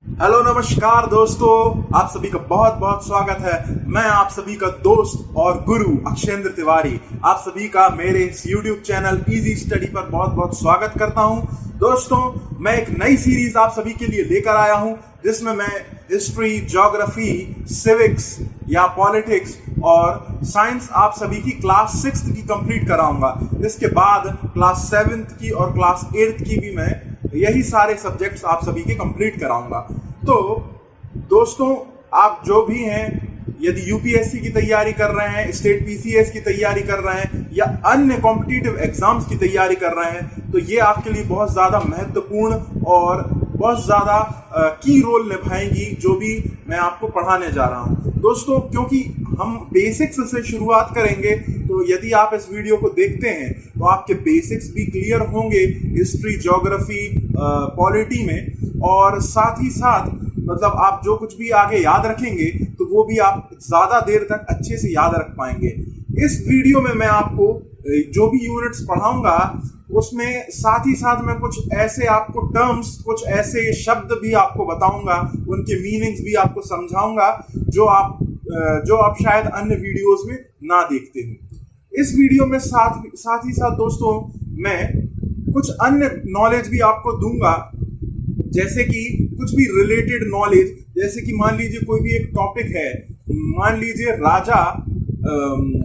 Hello नमस्कार दोस्तों, आप सभी का बहुत बहुत स्वागत है। मैं आप सभी का दोस्त और गुरु अक्षेंद्र तिवारी आप सभी का मेरे इस YouTube चैनल इजी स्टडी पर बहुत बहुत स्वागत करता हूं। दोस्तों, मैं एक नई सीरीज आप सभी के लिए लेकर आया हूं जिसमें मैं हिस्ट्री, ज्योग्राफी, सिविक्स या पॉलिटिक्स और साइंस आप सभी की क्लास 6th की कंप्लीट कराऊंगा। इसके बाद क्लास 7th की और क्लास 8th की भी मैं यही सारे सब्जेक्ट्स आप सभी के कंप्लीट कराऊंगा। तो दोस्तों, आप जो भी हैं, यदि यूपीएससी की तैयारी कर रहे हैं, स्टेट पीसीएस की तैयारी कर रहे हैं या अन्य कॉम्पिटिटिव एग्जाम्स की तैयारी कर रहे हैं, तो ये आपके लिए बहुत ज़्यादा महत्वपूर्ण और बहुत ज़्यादा की रोल निभाएंगी जो भी मैं आपको पढ़ाने जा रहा हूँ। दोस्तों, क्योंकि हम बेसिक्स से शुरुआत करेंगे, तो यदि आप इस वीडियो को देखते हैं तो आपके बेसिक्स भी क्लियर होंगे हिस्ट्री, ज्योग्राफी, पॉलिटी में, और साथ ही साथ मतलब आप जो कुछ भी आगे याद रखेंगे तो वो भी आप ज़्यादा देर तक अच्छे से याद रख पाएंगे। इस वीडियो में मैं आपको जो भी यूनिट्स पढ़ाऊंगा उसमें साथ ही साथ मैं कुछ ऐसे आपको टर्म्स, कुछ ऐसे शब्द भी आपको बताऊंगा, उनके मीनिंग्स भी आपको समझाऊंगा जो आप शायद अन्य वीडियोस में ना देखते हो। इस वीडियो में साथ ही साथ दोस्तों मैं कुछ अन्य नॉलेज भी आपको दूंगा, जैसे कि कुछ भी रिलेटेड नॉलेज, जैसे कि मान लीजिए कोई भी एक टॉपिक है, मान लीजिए राजा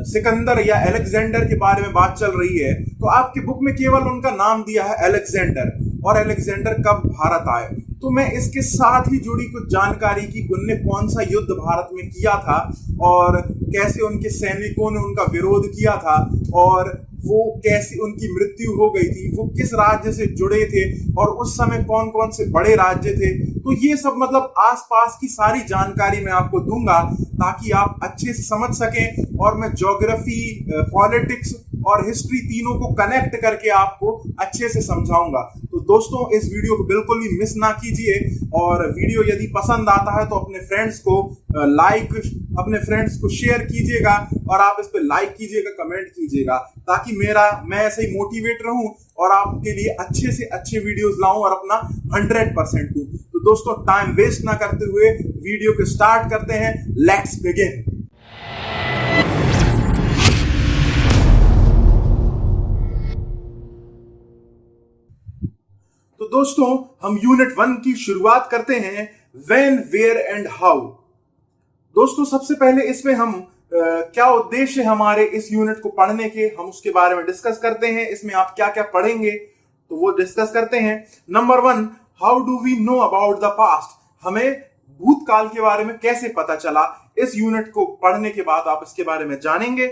सिकंदर या अलेक्जेंडर के बारे में बात चल रही है, तो आपके बुक में केवल उनका नाम दिया है अलेक्जेंडर, और अलेक्जेंडर कब भारत आए, तो मैं इसके साथ ही जुड़ी कुछ जानकारी की उनने कौन सा युद्ध भारत में किया था और कैसे उनके सैनिकों ने उनका विरोध किया था और वो कैसी उनकी मृत्यु हो गई थी, वो किस राज्य से जुड़े थे और उस समय कौन कौन से बड़े राज्य थे, तो ये सब मतलब आसपास की सारी जानकारी मैं आपको दूंगा ताकि आप अच्छे से समझ सकें। और मैं ज्योग्राफी, पॉलिटिक्स और हिस्ट्री तीनों को कनेक्ट करके आपको अच्छे से समझाऊंगा। तो दोस्तों, इस वीडियो को बिल्कुल भी मिस ना कीजिए, और वीडियो यदि पसंद आता है तो अपने फ्रेंड्स को शेयर कीजिएगा, और आप इस पे लाइक कीजिएगा, कमेंट कीजिएगा, ताकि मैं ऐसे ही मोटिवेट रहूं और आपके लिए अच्छे से अच्छे वीडियोस लाऊं और अपना 100% दूं। तो दोस्तों, टाइम वेस्ट ना करते हुए वीडियो को स्टार्ट करते हैं। Let's begin. तो दोस्तों, हम यूनिट 1 की शुरुआत करते हैं, व्हेन, वेयर एंड हाउ। दोस्तों, सबसे पहले इसमें हम क्या उद्देश्य है हमारे इस यूनिट को पढ़ने के, हम उसके बारे में डिस्कस करते हैं। इसमें आप क्या क्या पढ़ेंगे तो वो डिस्कस करते हैं। Number 1, how do we know about the past. हमें भूतकाल के बारे में कैसे पता चला, इस यूनिट को पढ़ने के बाद आप इसके बारे में जानेंगे।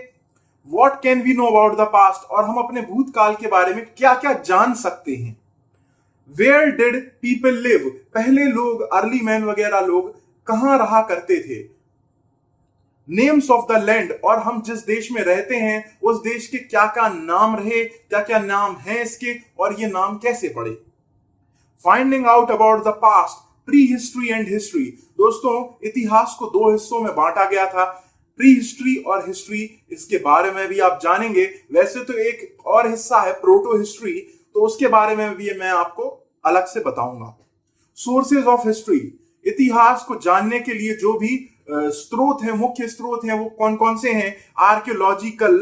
What can we know about the past, और हम अपने भूतकाल के बारे में क्या क्या जान सकते हैं। वेयर डिड पीपल लिव, पहले लोग, अर्ली मैन वगैरह लोग कहां रहा करते थे। नेम्स ऑफ द लैंड, और हम जिस देश में रहते हैं उस देश के क्या क्या नाम रहे, क्या क्या नाम हैं इसके, और ये नाम कैसे पड़े। Finding out about the past, pre history and history. दोस्तों, इतिहास को 2 हिस्सों में बांटा गया था, प्री हिस्ट्री और हिस्ट्री, इसके बारे में भी आप जानेंगे। वैसे तो एक और हिस्सा है प्रोटो हिस्ट्री, तो उसके बारे में भी मैं आपको अलग से बताऊंगा। सोर्सेज ऑफ हिस्ट्री, इतिहास को जानने के लिए जो भी स्रोत हैं, मुख्य स्रोत हैं, वो कौन कौन से हैं। आर्कियोलॉजिकल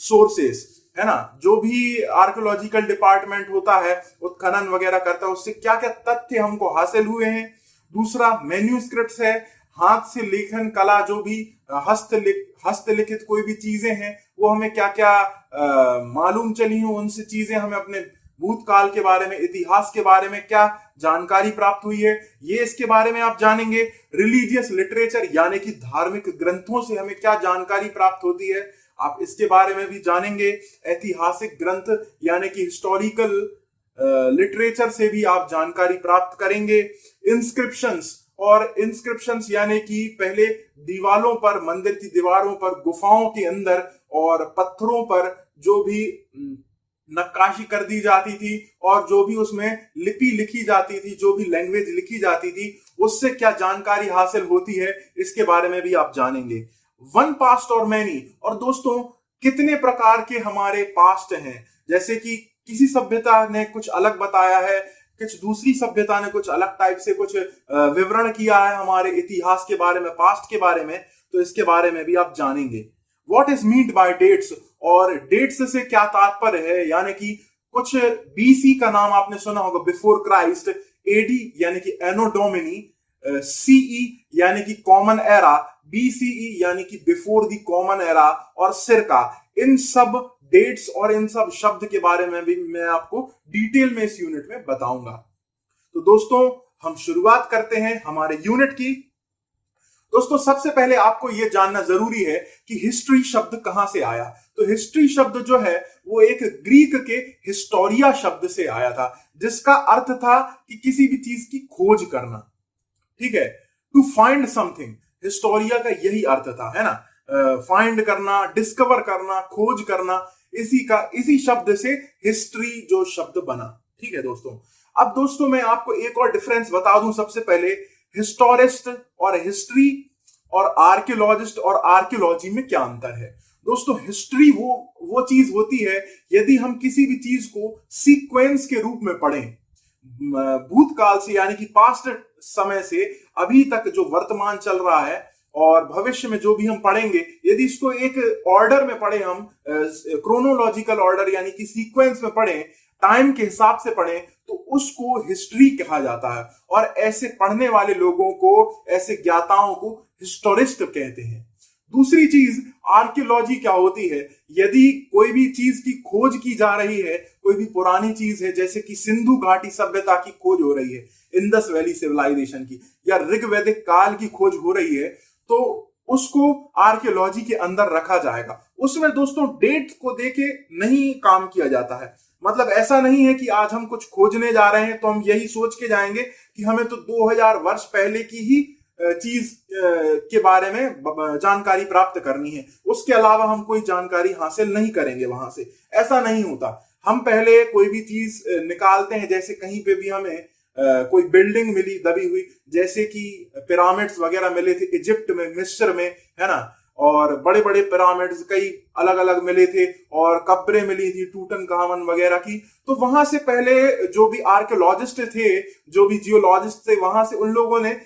सोर्सेस, है ना, जो भी आर्कियोलॉजिकल डिपार्टमेंट होता है, उत्खनन वगैरह करता है, उससे क्या क्या तथ्य हमको हासिल हुए हैं। दूसरा मैन्यूस्क्रिप्ट्स है, हाथ से लेखन कला, जो भी हस्तलिखित कोई भी चीजें हैं, वो हमें क्या क्या मालूम चली हो, उनसे चीजें हमें अपने भूतकाल के बारे में, इतिहास के बारे में क्या जानकारी प्राप्त हुई है, ये इसके बारे में आप जानेंगे। रिलीजियस लिटरेचर, यानी कि धार्मिक ग्रंथों से हमें क्या जानकारी प्राप्त होती है, आप इसके बारे में भी जानेंगे। ऐतिहासिक ग्रंथ यानी कि हिस्टोरिकल लिटरेचर से भी आप जानकारी प्राप्त करेंगे। इंस्क्रिप्शंस, और इंस्क्रिप्शंस यानी कि पहले दीवारों पर, मंदिर की दीवारों पर, गुफाओं के अंदर और पत्थरों पर जो भी नक्काशी कर दी जाती थी और जो भी उसमें लिपि लिखी जाती थी, जो भी लैंग्वेज लिखी जाती थी, उससे क्या जानकारी हासिल होती है, इसके बारे में भी आप जानेंगे। वन पास्ट और मैनी, और दोस्तों कितने प्रकार के हमारे पास्ट हैं, जैसे कि किसी सभ्यता ने कुछ अलग बताया है, कुछ दूसरी सभ्यता ने कुछ अलग टाइप से कुछ विवरण किया है हमारे इतिहास के बारे में, पास्ट के बारे में, तो इसके बारे में भी आप जानेंगे। What is meant by dates, और डेट्स से क्या तात्पर्य है, यानी कि कुछ बीसी का नाम आपने सुना होगा, बिफोर क्राइस्ट, एडी यानी कि एनो डोमिनी, सीई यानी कि कॉमन एरा, बीसीई यानी कि बिफोर द कॉमन एरा, और सिरका। इन सब डेट्स और इन सब शब्द के बारे में भी मैं आपको डिटेल में इस यूनिट में बताऊंगा। तो दोस्तों हम शुरुआत करते हैं हमारे यूनिट की। दोस्तों सबसे पहले आपको यह जानना जरूरी है कि हिस्ट्री शब्द कहां से आया। तो हिस्ट्री शब्द जो है वो एक ग्रीक के हिस्टोरिया शब्द से आया था, जिसका अर्थ था कि किसी भी चीज की खोज करना। ठीक है, टू फाइंड समथिंग, हिस्टोरिया का यही अर्थ था, है ना, फाइंड करना, डिस्कवर करना, खोज करना, इसी शब्द से हिस्ट्री जो शब्द बना। ठीक है दोस्तों, अब दोस्तों मैं आपको एक और डिफरेंस बता दूं। सबसे पहले हिस्टोरिस्ट और हिस्ट्री और आर्कियोलॉजिस्ट और आर्कियोलॉजी में क्या अंतर है। दोस्तों हिस्ट्री वो चीज होती है यदि हम किसी भी चीज को सीक्वेंस के रूप में पढ़ें, भूतकाल से यानी कि पास्ट समय से अभी तक जो वर्तमान चल रहा है और भविष्य में जो भी हम पढ़ेंगे, यदि इसको एक ऑर्डर में पढ़े, हम क्रोनोलॉजिकल ऑर्डर यानी कि सीक्वेंस में पढ़ें, टाइम के हिसाब से पढ़ें, तो उसको हिस्ट्री कहा जाता है। और ऐसे पढ़ने वाले लोगों को, ऐसे ज्ञाताओं को हिस्टोरिस्ट कहते हैं। दूसरी चीज आर्कियोलॉजी क्या होती है, यदि कोई भी चीज की खोज की जा रही है, कोई भी पुरानी चीज है, जैसे कि सिंधु घाटी सभ्यता की खोज हो रही है, इंडस वैली सिविलाइजेशन की, या ऋग्वैदिक काल की खोज हो रही है, तो उसको आर्कियोलॉजी के अंदर रखा जाएगा। उसमें दोस्तों डेट को देके नहीं काम किया जाता है। मतलब ऐसा नहीं है कि आज हम कुछ खोजने जा रहे हैं तो हम यही सोच के जाएंगे कि हमें तो 2000 वर्ष पहले की ही चीज के बारे में जानकारी प्राप्त करनी है, उसके अलावा हम कोई जानकारी हासिल नहीं करेंगे वहां से। ऐसा नहीं होता। हम पहले कोई भी चीज निकालते हैं, जैसे कहीं पे भी हमें कोई बिल्डिंग मिली दबी हुई, जैसे कि पिरामिड्स वगैरह मिले थे इजिप्ट में, मिस्र में, है ना, और बड़े बड़े पिरामिड्स कई अलग अलग मिले थे, और कब्रें मिली थी टूटनखामन वगैरह की। तो वहां से पहले जो भी आर्कियोलॉजिस्ट थे, जो भी जियोलॉजिस्ट थे, वहां से उन लोगों ने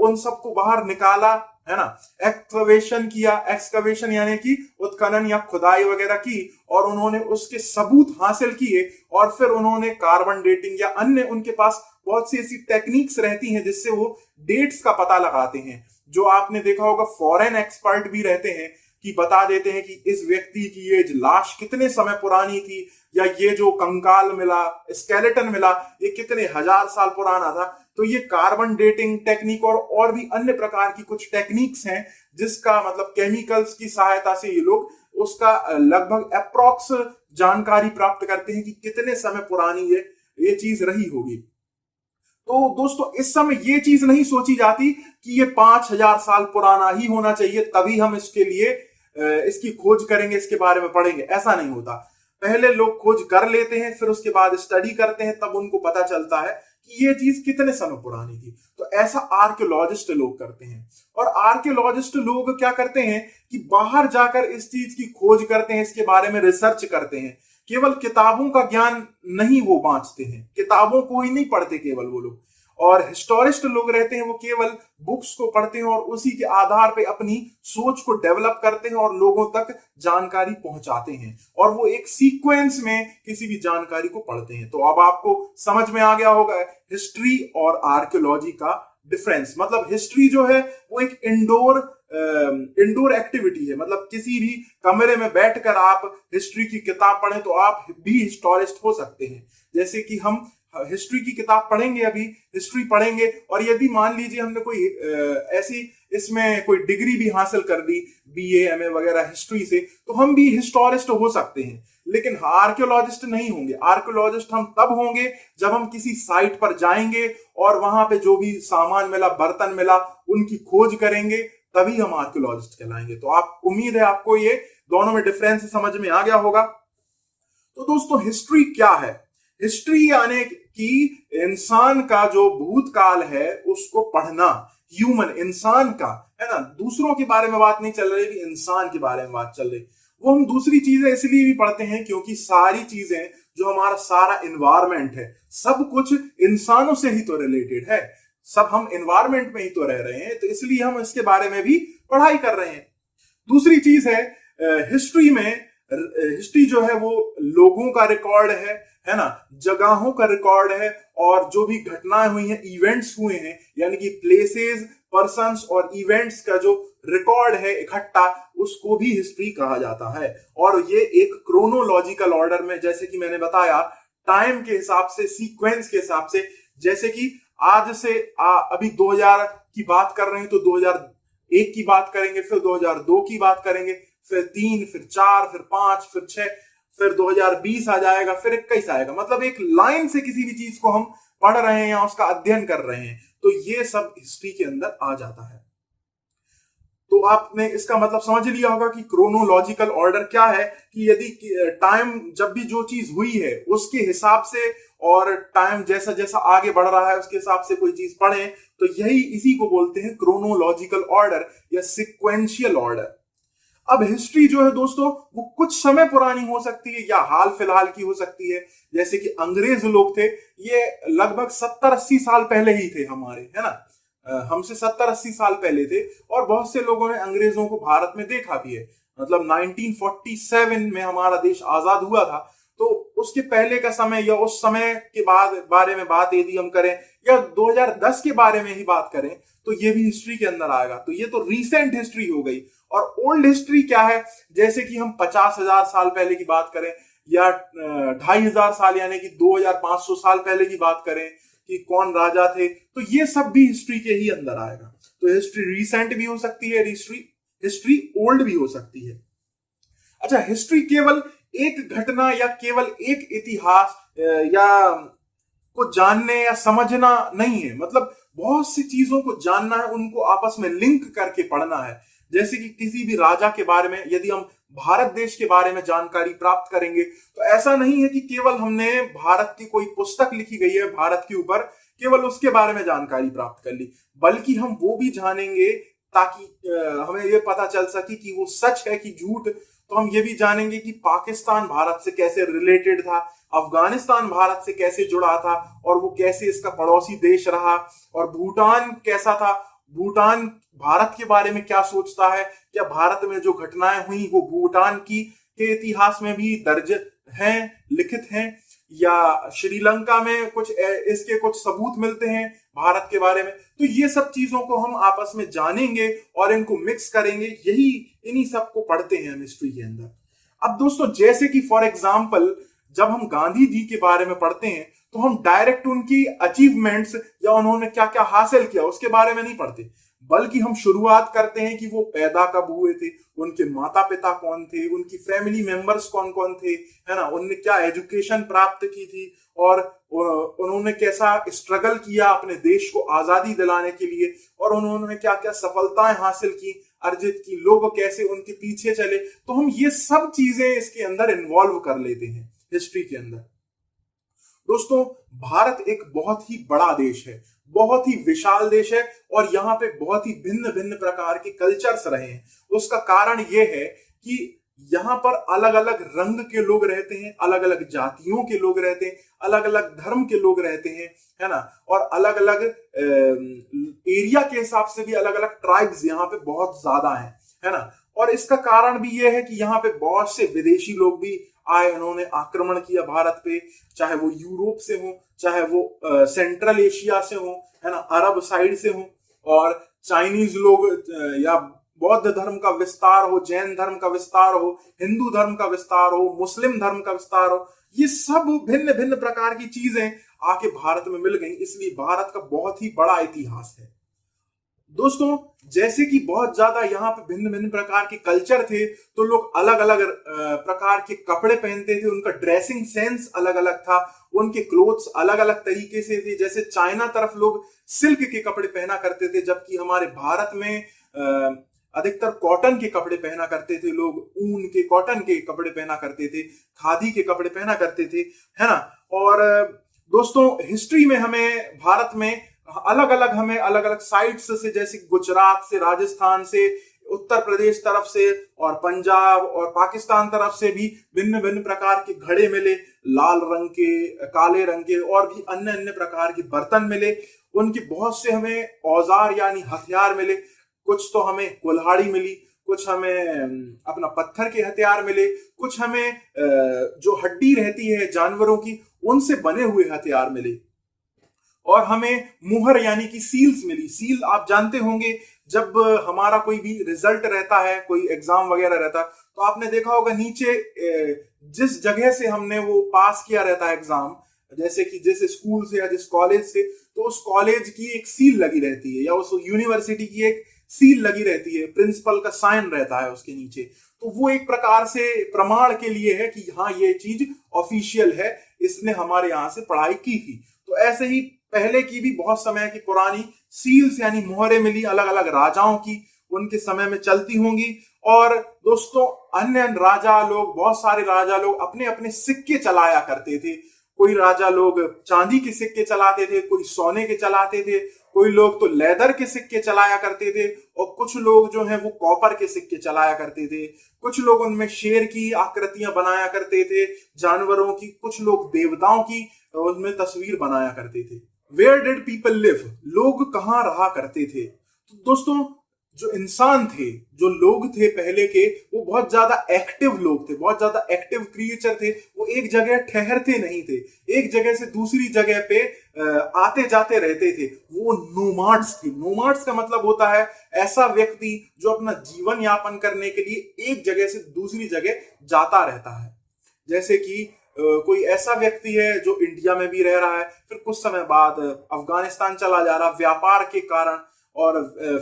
उन सबको बाहर निकाला, है ना, एक्सकवेशन किया, एक्सकवेशन यानी कि उत्खनन या खुदाई वगैरह की, और उन्होंने उसके सबूत हासिल किए, और फिर उन्होंने कार्बन डेटिंग या अन्य, उनके पास बहुत सी ऐसी टेक्निक्स रहती हैं जिससे वो डेट्स का पता लगाते हैं। जो आपने देखा होगा फॉरेन एक्सपर्ट भी रहते हैं कि बता देते हैं कि इस व्यक्ति की ये लाश कितने समय पुरानी थी, या ये जो कंकाल मिला, स्केलेटन मिला, ये कितने हजार साल पुराना था। तो ये कार्बन डेटिंग टेक्निक और भी अन्य प्रकार की कुछ टेक्निक्स हैं, जिसका मतलब केमिकल्स की सहायता से ये लोग उसका लगभग अप्रॉक्स जानकारी प्राप्त करते हैं कि कितने समय पुरानी ये चीज रही होगी। तो दोस्तों इस समय ये चीज नहीं सोची जाती कि ये 5000 साल पुराना ही होना चाहिए, तभी हम इसके लिए इसकी खोज करेंगे, इसके बारे में पढ़ेंगे। ऐसा नहीं होता। पहले लोग खोज कर लेते हैं, फिर उसके बाद स्टडी करते हैं, तब उनको पता चलता है कि ये चीज कितने समय पुरानी थी। तो ऐसा आर्कियोलॉजिस्ट लोग करते हैं। और आर्कियोलॉजिस्ट लोग क्या करते हैं कि बाहर जाकर इस चीज की खोज करते हैं, इसके बारे में रिसर्च करते हैं। केवल किताबों का ज्ञान नहीं वो बांटते हैं, किताबों को ही नहीं पढ़ते केवल वो लोग। और हिस्टोरिस्ट लोग रहते हैं, वो केवल बुक्स को पढ़ते हैं और उसी के आधार पे अपनी सोच को डेवलप करते हैं और लोगों तक जानकारी पहुंचाते हैं, और वो एक सीक्वेंस में किसी भी जानकारी को पढ़ते हैं। तो अब आपको समझ में आ गया होगा हिस्ट्री और आर्कियोलॉजी का डिफरेंस। मतलब हिस्ट्री जो है वो एक इंडोर एक्टिविटी है। मतलब किसी भी कमरे में बैठकर आप हिस्ट्री की किताब पढ़ें तो आप भी हिस्टोरिस्ट हो सकते हैं। जैसे कि हम हिस्ट्री की किताब पढ़ेंगे, अभी हिस्ट्री पढ़ेंगे, और यदि मान लीजिए हमने कोई ऐसी इसमें कोई डिग्री भी हासिल कर दी, बीए एमए वगैरह हिस्ट्री से, तो हम भी हिस्टोरिस्ट हो सकते हैं। लेकिन आर्कियोलॉजिस्ट नहीं होंगे। आर्कियोलॉजिस्ट हम तब होंगे जब हम किसी साइट पर जाएंगे और वहां पे जो भी सामान मिला, बर्तन मिला, उनकी खोज करेंगे, तभी हम आर्कियोलॉजिस्ट कहलाएंगे। तो आप, उम्मीद है आपको ये दोनों में डिफरेंस समझ में आ गया होगा। तो दोस्तों हिस्ट्री क्या है? हिस्ट्री यानी कि इंसान का जो भूतकाल है उसको पढ़ना, ह्यूमन, इंसान का, है ना। दूसरों के बारे में बात नहीं चल रही, इंसान के बारे में बात चल रही। वो हम दूसरी चीजें इसलिए भी पढ़ते हैं क्योंकि सारी चीजें जो हमारा सारा इन्वायरमेंट है, सब कुछ इंसानों से ही तो रिलेटेड है। सब हम इन्वायरमेंट में ही तो रह रहे हैं, तो इसलिए हम इसके बारे में भी पढ़ाई कर रहे हैं। दूसरी चीज है हिस्ट्री में, हिस्ट्री जो है वो लोगों का रिकॉर्ड है ना, जगहों का रिकॉर्ड है, और जो भी घटनाएं हुई हैं, इवेंट्स हुए हैं, यानी कि प्लेसेस, पर्सन्स और इवेंट्स का जो रिकॉर्ड है इकट्ठा, उसको भी हिस्ट्री कहा जाता है। और ये एक क्रोनोलॉजिकल ऑर्डर में, जैसे कि मैंने बताया, टाइम के हिसाब से, सीक्वेंस के हिसाब से, जैसे कि आज से अभी 2000 की बात कर रहे हैं तो 2001 की बात करेंगे, फिर 2002 की बात करेंगे, फिर 3, फिर 4, फिर 5, फिर 6, फिर 2020 आ जाएगा, फिर 21 आएगा। मतलब एक लाइन से किसी भी चीज को हम पढ़ रहे हैं या उसका अध्ययन कर रहे हैं, तो ये सब हिस्ट्री के अंदर आ जाता है। तो आपने इसका मतलब समझ लिया होगा कि क्रोनोलॉजिकल ऑर्डर क्या है, कि यदि टाइम, जब भी जो चीज हुई है उसके हिसाब से, और टाइम जैसा जैसा आगे बढ़ रहा है उसके हिसाब से कोई चीज पढ़े, तो यही इसी को बोलते हैं क्रोनोलॉजिकल ऑर्डर या सिक्वेंशियल ऑर्डर। अब हिस्ट्री जो है दोस्तों, वो कुछ समय पुरानी हो सकती है या हाल फिलहाल की हो सकती है। जैसे कि अंग्रेज लोग थे, ये लगभग 70-80 साल पहले ही थे हमारे, है ना, हमसे 70-80 साल पहले थे, और बहुत से लोगों ने अंग्रेजों को भारत में देखा भी है। मतलब 1947 में हमारा देश आजाद हुआ था, तो उसके पहले का समय या उस समय के बाद बारे में बात यदि हम करें, या 2010 के बारे में ही बात करें, तो ये भी हिस्ट्री के अंदर आएगा। तो ये तो रीसेंट हिस्ट्री हो गई। और ओल्ड हिस्ट्री क्या है, जैसे कि हम 50,000 साल पहले की बात करें, या 2,500 साल यानी कि 2,500 साल पहले की बात करें कि कौन राजा थे, तो ये सब भी हिस्ट्री के ही अंदर आएगा। तो हिस्ट्री रीसेंट भी हो सकती है, हिस्ट्री ओल्ड भी हो सकती है। अच्छा, हिस्ट्री केवल एक घटना या केवल एक इतिहास या को जानने या समझना नहीं है। मतलब बहुत सी चीजों को जानना है, उनको आपस में लिंक करके पढ़ना है। जैसे कि किसी भी राजा के बारे में यदि हम भारत देश के बारे में जानकारी प्राप्त करेंगे, तो ऐसा नहीं है कि केवल हमने भारत की कोई पुस्तक लिखी गई है भारत के ऊपर, केवल उसके बारे में जानकारी प्राप्त कर ली, बल्कि हम वो भी जानेंगे ताकि हमें ये पता चल सके कि वो सच है कि झूठ। तो हम ये भी जानेंगे कि पाकिस्तान भारत से कैसे रिलेटेड था, अफगानिस्तान भारत से कैसे जुड़ा था, और वो कैसे इसका पड़ोसी देश रहा, और भूटान कैसा था, भूटान भारत के बारे में क्या सोचता है, क्या भारत में जो घटनाएं हुई वो भूटान की के इतिहास में भी दर्ज हैं, लिखित हैं, या श्रीलंका में कुछ इसके कुछ सबूत मिलते हैं भारत के बारे में। तो ये सब चीजों को हम आपस में जानेंगे और इनको मिक्स करेंगे, यही इन्हीं सब को पढ़ते हैं हम हिस्ट्री के अंदर। अब दोस्तों, जैसे कि फॉर एग्जाम्पल जब हम गांधी जी के बारे में पढ़ते हैं, तो हम डायरेक्ट उनकी अचीवमेंट्स या उन्होंने क्या क्या हासिल किया उसके बारे में नहीं पढ़ते, बल्कि हम शुरुआत करते हैं कि वो पैदा कब हुए थे, उनके माता पिता कौन थे, उनकी फैमिली मेंबर्स कौन कौन थे, है ना, उन्होंने क्या एजुकेशन प्राप्त की थी, और उन्होंने कैसा स्ट्रगल किया अपने देश को आजादी दिलाने के लिए, और उन्होंने क्या क्या सफलताएं हासिल की, अर्जित की, लोग कैसे उनके पीछे चले। तो हम ये सब चीजें इसके अंदर इन्वॉल्व कर लेते हैं हिस्ट्री के अंदर। दोस्तों, भारत एक बहुत ही बड़ा देश है, बहुत ही विशाल देश है, और यहाँ पे बहुत ही भिन्न भिन्न प्रकार के कल्चर्स रहे हैं। उसका कारण ये है कि यहाँ पर अलग अलग रंग के लोग रहते हैं, अलग अलग जातियों के लोग रहते हैं, अलग अलग धर्म के लोग रहते हैं, है ना, और अलग अलग एरिया के हिसाब से भी अलग अलग ट्राइब्स यहाँ पे बहुत ज्यादा हैं, है ना। और इसका कारण भी ये है कि यहाँ पे बहुत से विदेशी लोग भी आए, उन्होंने आक्रमण किया भारत पे, चाहे वो यूरोप से हो, चाहे वो सेंट्रल एशिया से हो, है ना, अरब साइड से हो, और चाइनीज लोग, या बौद्ध धर्म का विस्तार हो, जैन धर्म का विस्तार हो, हिंदू धर्म का विस्तार हो, मुस्लिम धर्म का विस्तार हो, ये सब भिन्न भिन्न प्रकार की चीजें आके भारत में मिल गई। इसलिए भारत का बहुत ही बड़ा इतिहास है। दोस्तों, जैसे कि बहुत ज्यादा यहाँ पे भिन्न भिन्न प्रकार के कल्चर थे, तो लोग अलग अलग प्रकार के कपड़े पहनते थे, उनका ड्रेसिंग सेंस अलग अलग था, उनके क्लोथ्स अलग अलग तरीके से थे। जैसे चाइना तरफ लोग सिल्क के कपड़े पहना करते थे, जबकि हमारे भारत में अधिकतर कॉटन के कपड़े पहना करते थे लोग, ऊन के, कॉटन के कपड़े पहना करते थे, खादी के कपड़े पहना करते थे, है ना। और दोस्तों, हिस्ट्री में हमें भारत में अलग अलग साइट्स से, जैसे गुजरात से, राजस्थान से, उत्तर प्रदेश तरफ से और पंजाब और पाकिस्तान तरफ से भी भिन्न भिन्न प्रकार के घड़े मिले, लाल रंग के, काले रंग के और भी अन्य अन्य प्रकार के बर्तन मिले। उनके बहुत से हमें औजार यानी हथियार मिले। कुछ तो हमें कुल्हाड़ी मिली, कुछ हमें अपना पत्थर के हथियार मिले, कुछ हमें जो हड्डी रहती है जानवरों की उनसे बने हुए हथियार मिले, और हमें मुहर यानी कि सील्स मिली। सील आप जानते होंगे, जब हमारा कोई भी रिजल्ट रहता है, कोई एग्जाम वगैरह रहता है, तो आपने देखा होगा नीचे जिस जगह से हमने वो पास किया रहता है एग्जाम, जैसे कि जिस स्कूल से या जिस कॉलेज से, तो उस कॉलेज की एक सील लगी रहती है या उस यूनिवर्सिटी की एक सील लगी रहती है, प्रिंसिपल का साइन रहता है उसके नीचे। तो वो एक प्रकार से प्रमाण के लिए है कि हाँ ये चीज ऑफिशियल है, इसने हमारे यहाँ से पढ़ाई की थी। तो ऐसे ही पहले की भी बहुत समय की पुरानी सील्स यानी मोहरें मिली अलग अलग राजाओं की, उनके समय में चलती होंगी। और दोस्तों अन्य राजा लोग, बहुत सारे राजा लोग अपने अपने सिक्के चलाया करते थे। कोई राजा लोग चांदी के सिक्के चलाते थे, कोई सोने के चलाते थे, कोई लोग तो लेदर के सिक्के चलाया करते थे, और कुछ लोग जो हैं वो कॉपर के सिक्के चलाया करते थे। कुछ लोग उनमें शेर की आकृतियां बनाया करते थे, जानवरों की, कुछ लोग देवताओं की उनमें तस्वीर बनाया करते थे। वेयर डिड पीपल लिव, लोग कहाँ रहा करते थे? तो दोस्तों जो इंसान थे, जो लोग थे पहले के, वो बहुत ज्यादा एक्टिव लोग थे, बहुत ज्यादा एक्टिव क्रिएचर थे। वो एक जगह ठहरते नहीं थे, एक जगह से दूसरी जगह पे आते जाते रहते थे। वो नोमाड्स थे। नोमाड्स का मतलब होता है ऐसा व्यक्ति जो अपना जीवन यापन करने के लिए एक जगह से दूसरी जगह जाता रहता है। जैसे कि कोई ऐसा व्यक्ति है जो इंडिया में भी रह रहा है, फिर कुछ समय बाद अफगानिस्तान चला जा रहा व्यापार के कारण, और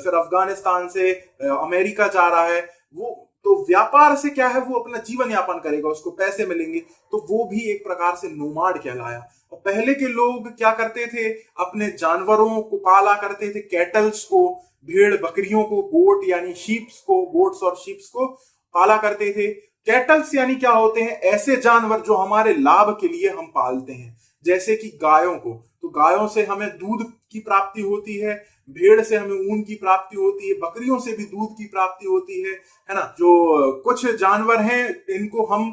फिर अफगानिस्तान से अमेरिका जा रहा है। वो तो व्यापार से क्या है, वो अपना जीवन यापन करेगा, उसको पैसे मिलेंगे, तो वो भी एक प्रकार से नोमाड कहलाया। और पहले के लोग क्या करते थे, अपने जानवरों को पाला करते थे, कैटल्स को, भेड़ बकरियों को, गोट यानी शीप्स को, गोट्स और शीप्स को पाला करते थे। कैटल्स यानी क्या होते हैं, ऐसे जानवर जो हमारे लाभ के लिए हम पालते हैं, जैसे कि गायों को, तो गायों से हमें दूध की प्राप्ति होती है, भेड़ से हमें ऊन की प्राप्ति होती है, बकरियों से भी दूध की प्राप्ति होती है ना। जो कुछ जानवर हैं इनको हम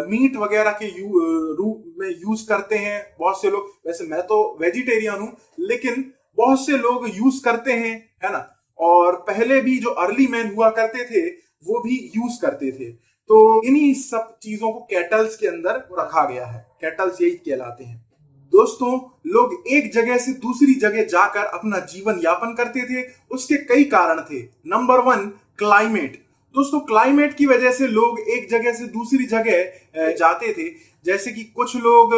मीट वगैरह के रूप में यूज करते हैं। बहुत से लोग, वैसे मैं तो वेजिटेरियन हूं, लेकिन बहुत से लोग यूज करते हैं, है ना। और पहले भी जो अर्ली मैन हुआ करते थे वो भी यूज करते थे। तो इन्हीं सब चीजों को कैटल्स के अंदर रखा गया है, कैटल्स यही कहलाते हैं। दोस्तों लोग एक जगह से दूसरी जगह जाकर अपना जीवन यापन करते थे, उसके कई कारण थे। Number 1, climate. दोस्तों क्लाइमेट की वजह से लोग एक जगह से दूसरी जगह जाते थे। जैसे कि कुछ लोग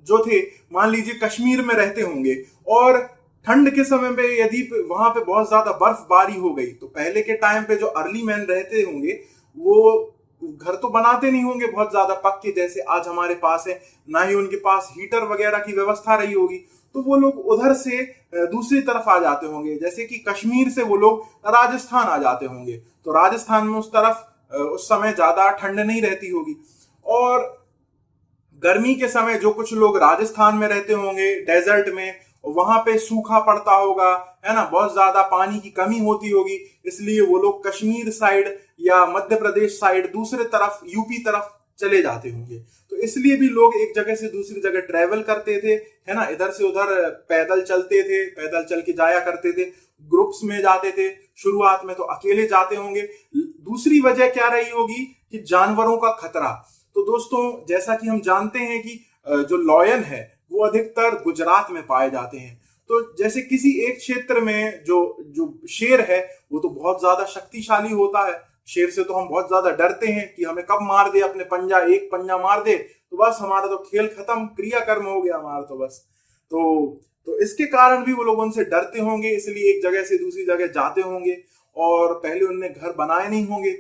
जो थे, मान लीजिए कश्मीर में रहते होंगे, और ठंड के समय पे यदि वहां पे बहुत ज्यादा बर्फबारी हो गई, तो पहले के टाइम पे जो अर्ली मैन रहते होंगे वो घर तो बनाते नहीं होंगे बहुत ज्यादा पक्के जैसे आज हमारे पास है, ना ही उनके पास हीटर वगैरह की व्यवस्था रही होगी। तो वो लोग उधर से दूसरी तरफ आ जाते होंगे, जैसे कि कश्मीर से वो लोग राजस्थान आ जाते होंगे। तो राजस्थान में उस तरफ उस समय ज्यादा ठंड नहीं रहती होगी। और गर्मी के समय जो कुछ लोग राजस्थान में रहते होंगे डेजर्ट में, वहां पे सूखा पड़ता होगा, है ना, बहुत ज्यादा पानी की कमी होती होगी, इसलिए वो लोग कश्मीर साइड या मध्य प्रदेश साइड दूसरे तरफ यूपी तरफ चले जाते होंगे। तो इसलिए भी लोग एक जगह से दूसरी जगह ट्रेवल करते थे, है ना, इधर से उधर पैदल चलते थे, पैदल चल के जाया करते थे, ग्रुप्स में जाते थे। शुरुआत में तो अकेले जाते होंगे। दूसरी वजह क्या रही होगी कि जानवरों का खतरा। तो दोस्तों जैसा कि हम जानते हैं कि जो लॉयन है वो अधिकतर गुजरात में पाए जाते हैं। तो जैसे किसी एक क्षेत्र में जो जो शेर है वो तो बहुत ज्यादा शक्तिशाली होता है। शेर से तो हम बहुत ज्यादा डरते हैं कि हमें कब मार दे, अपने एक पंजा मार दे तो बस हमारा तो खेल खत्म, क्रियाकर्म हो गया हमारा तो बस। तो इसके कारण भी वो लोग उनसे डरते होंगे, इसलिए एक जगह से दूसरी जगह जाते होंगे। और पहले उनने घर बनाए नहीं होंगे,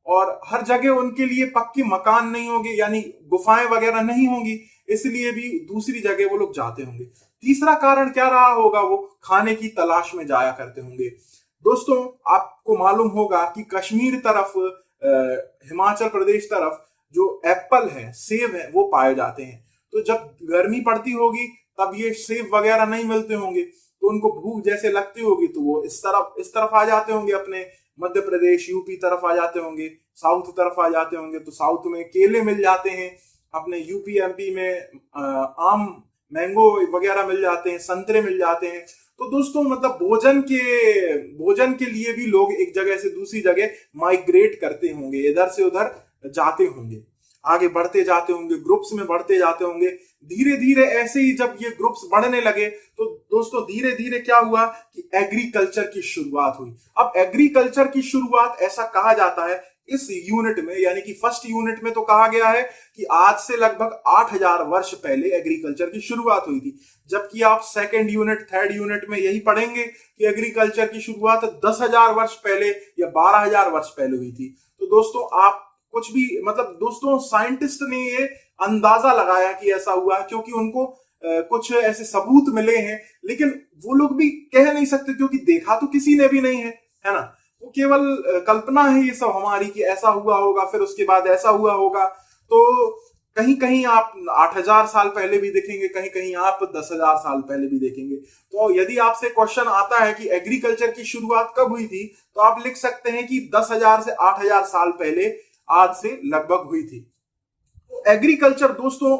और हर जगह उनके लिए पक्के मकान नहीं होंगे, यानी गुफाएं वगैरह नहीं होंगी, इसलिए भी दूसरी जगह वो लोग जाते होंगे। तीसरा कारण क्या रहा होगा, वो खाने की तलाश में जाया करते होंगे। दोस्तों आपको मालूम होगा कि कश्मीर तरफ, हिमाचल प्रदेश तरफ जो एप्पल है, सेब है, वो पाए जाते हैं। तो जब गर्मी पड़ती होगी तब ये सेब वगैरह नहीं मिलते होंगे, तो उनको भूख जैसे लगती होगी तो वो इस तरफ आ जाते होंगे अपने मध्य प्रदेश यूपी तरफ आ जाते होंगे, साउथ तरफ आ जाते होंगे तो साउथ में केले मिल जाते हैं, अपने यूपी एमपी में आम मैंगो वगैरह मिल जाते हैं, संतरे मिल जाते हैं। तो दोस्तों मतलब भोजन के लिए भी लोग एक जगह से दूसरी जगह माइग्रेट करते होंगे, इधर से उधर जाते होंगे, आगे बढ़ते जाते होंगे, ग्रुप्स में बढ़ते जाते होंगे। धीरे धीरे ऐसे ही जब ये ग्रुप्स बढ़ने लगे तो दोस्तों धीरे धीरे क्या हुआ कि एग्रीकल्चर की शुरुआत हुई। अब एग्रीकल्चर की शुरुआत ऐसा कहा जाता है इस यूनिट में, यानी कि फर्स्ट यूनिट में तो कहा गया है कि आज से लगभग 8000 वर्ष पहले एग्रीकल्चर की शुरुआत हुई थी, जबकि आप सेकंड यूनिट थर्ड यूनिट में यही पढ़ेंगे कि एग्रीकल्चर की शुरुआत 10,000 वर्ष पहले या 12,000 वर्ष पहले हुई थी। तो दोस्तों आप कुछ भी मतलब दोस्तों साइंटिस्ट ने ये अंदाजा लगाया कि ऐसा हुआ क्योंकि उनको कुछ ऐसे सबूत मिले हैं, लेकिन वो लोग भी कह नहीं सकते क्योंकि देखा तो किसी ने भी नहीं है ना। वो केवल कल्पना है ये सब हमारी कि ऐसा हुआ होगा, फिर उसके बाद ऐसा हुआ होगा। तो कहीं कहीं आप 8000 साल पहले भी देखेंगे, कहीं कहीं आप 10,000 साल पहले भी देखेंगे। तो यदि आपसे क्वेश्चन आता है कि एग्रीकल्चर की शुरुआत कब हुई थी, तो आप लिख सकते हैं कि 10,000 से 8,000 साल पहले आज से लगभग हुई थी। तो एग्रीकल्चर दोस्तों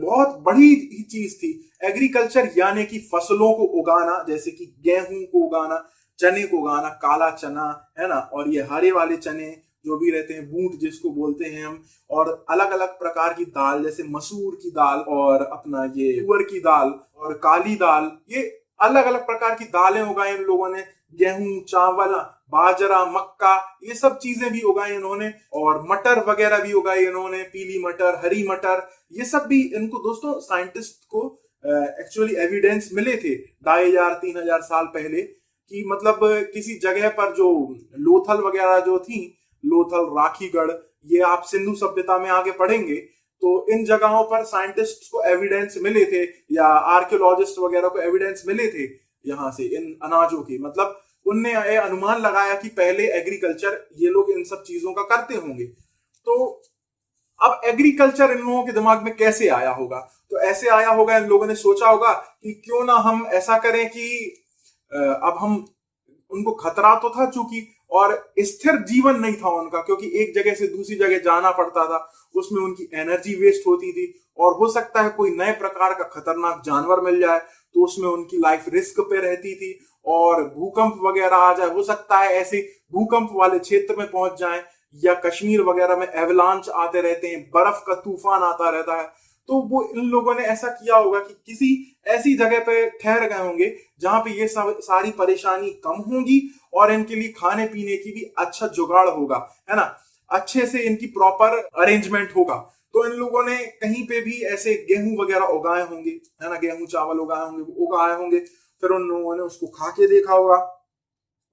बहुत बड़ी ही चीज थी। एग्रीकल्चर यानी कि फसलों को उगाना, जैसे कि गेहूं को उगाना, चने को उगाना, काला चना है ना, और ये हरे वाले चने जो भी रहते हैं, बूट जिसको बोलते हैं हम, और अलग अलग प्रकार की दाल जैसे मसूर की दाल और अपना ये तुअर की दाल और काली दाल, ये अलग अलग प्रकार की दालें उगाई इन लोगों ने। गेहूं, चावल, बाजरा, मक्का, ये सब चीजें भी उगाई इन्होंने, और मटर वगैरह भी उगाई इन्होंने, पीली मटर, हरी मटर, ये सब भी इनको दोस्तों साइंटिस्ट को एक्चुअली एविडेंस मिले थे 2500-3000 साल पहले कि मतलब किसी जगह पर जो लोथल वगैरह जो थी, लोथल, राखीगढ़, ये आप सिंधु सभ्यता में आगे पढ़ेंगे, तो इन जगहों पर साइंटिस्ट को एविडेंस मिले थे या आर्कियोलॉजिस्ट वगैरह को एविडेंस मिले थे यहाँ से इन अनाजों के। मतलब उनने ये अनुमान लगाया कि पहले एग्रीकल्चर ये लोग इन सब चीजों का करते होंगे। तो अब एग्रीकल्चर इन लोगों के दिमाग में कैसे आया होगा? तो ऐसे आया होगा, इन लोगों ने सोचा होगा कि क्यों ना हम ऐसा करें कि अब हम उनको खतरा तो था चूंकि, और स्थिर जीवन नहीं था उनका, क्योंकि एक जगह से दूसरी जगह जाना पड़ता था, उसमें उनकी एनर्जी वेस्ट होती थी, और हो सकता है कोई नए प्रकार का खतरनाक जानवर मिल जाए तो उसमें उनकी लाइफ रिस्क पे रहती थी, और भूकंप वगैरह आ जाए, हो सकता है ऐसे भूकंप वाले क्षेत्र में पहुंच जाए, या कश्मीर वगैरह में एवलांच आते रहते हैं, बर्फ का तूफान आता रहता है। तो वो इन लोगों ने ऐसा किया होगा कि किसी ऐसी जगह पे ठहर गए होंगे जहां पे ये सारी परेशानी कम होगी और इनके लिए खाने पीने की भी अच्छा जुगाड़ होगा, है ना, अच्छे से इनकी प्रॉपर अरेंजमेंट होगा। तो इन लोगों ने कहीं पे भी ऐसे गेहूं वगैरह उगाए होंगे, है ना, गेहूं चावल उगाए होंगे, फिर उन लोगों ने उसको खा के देखा होगा,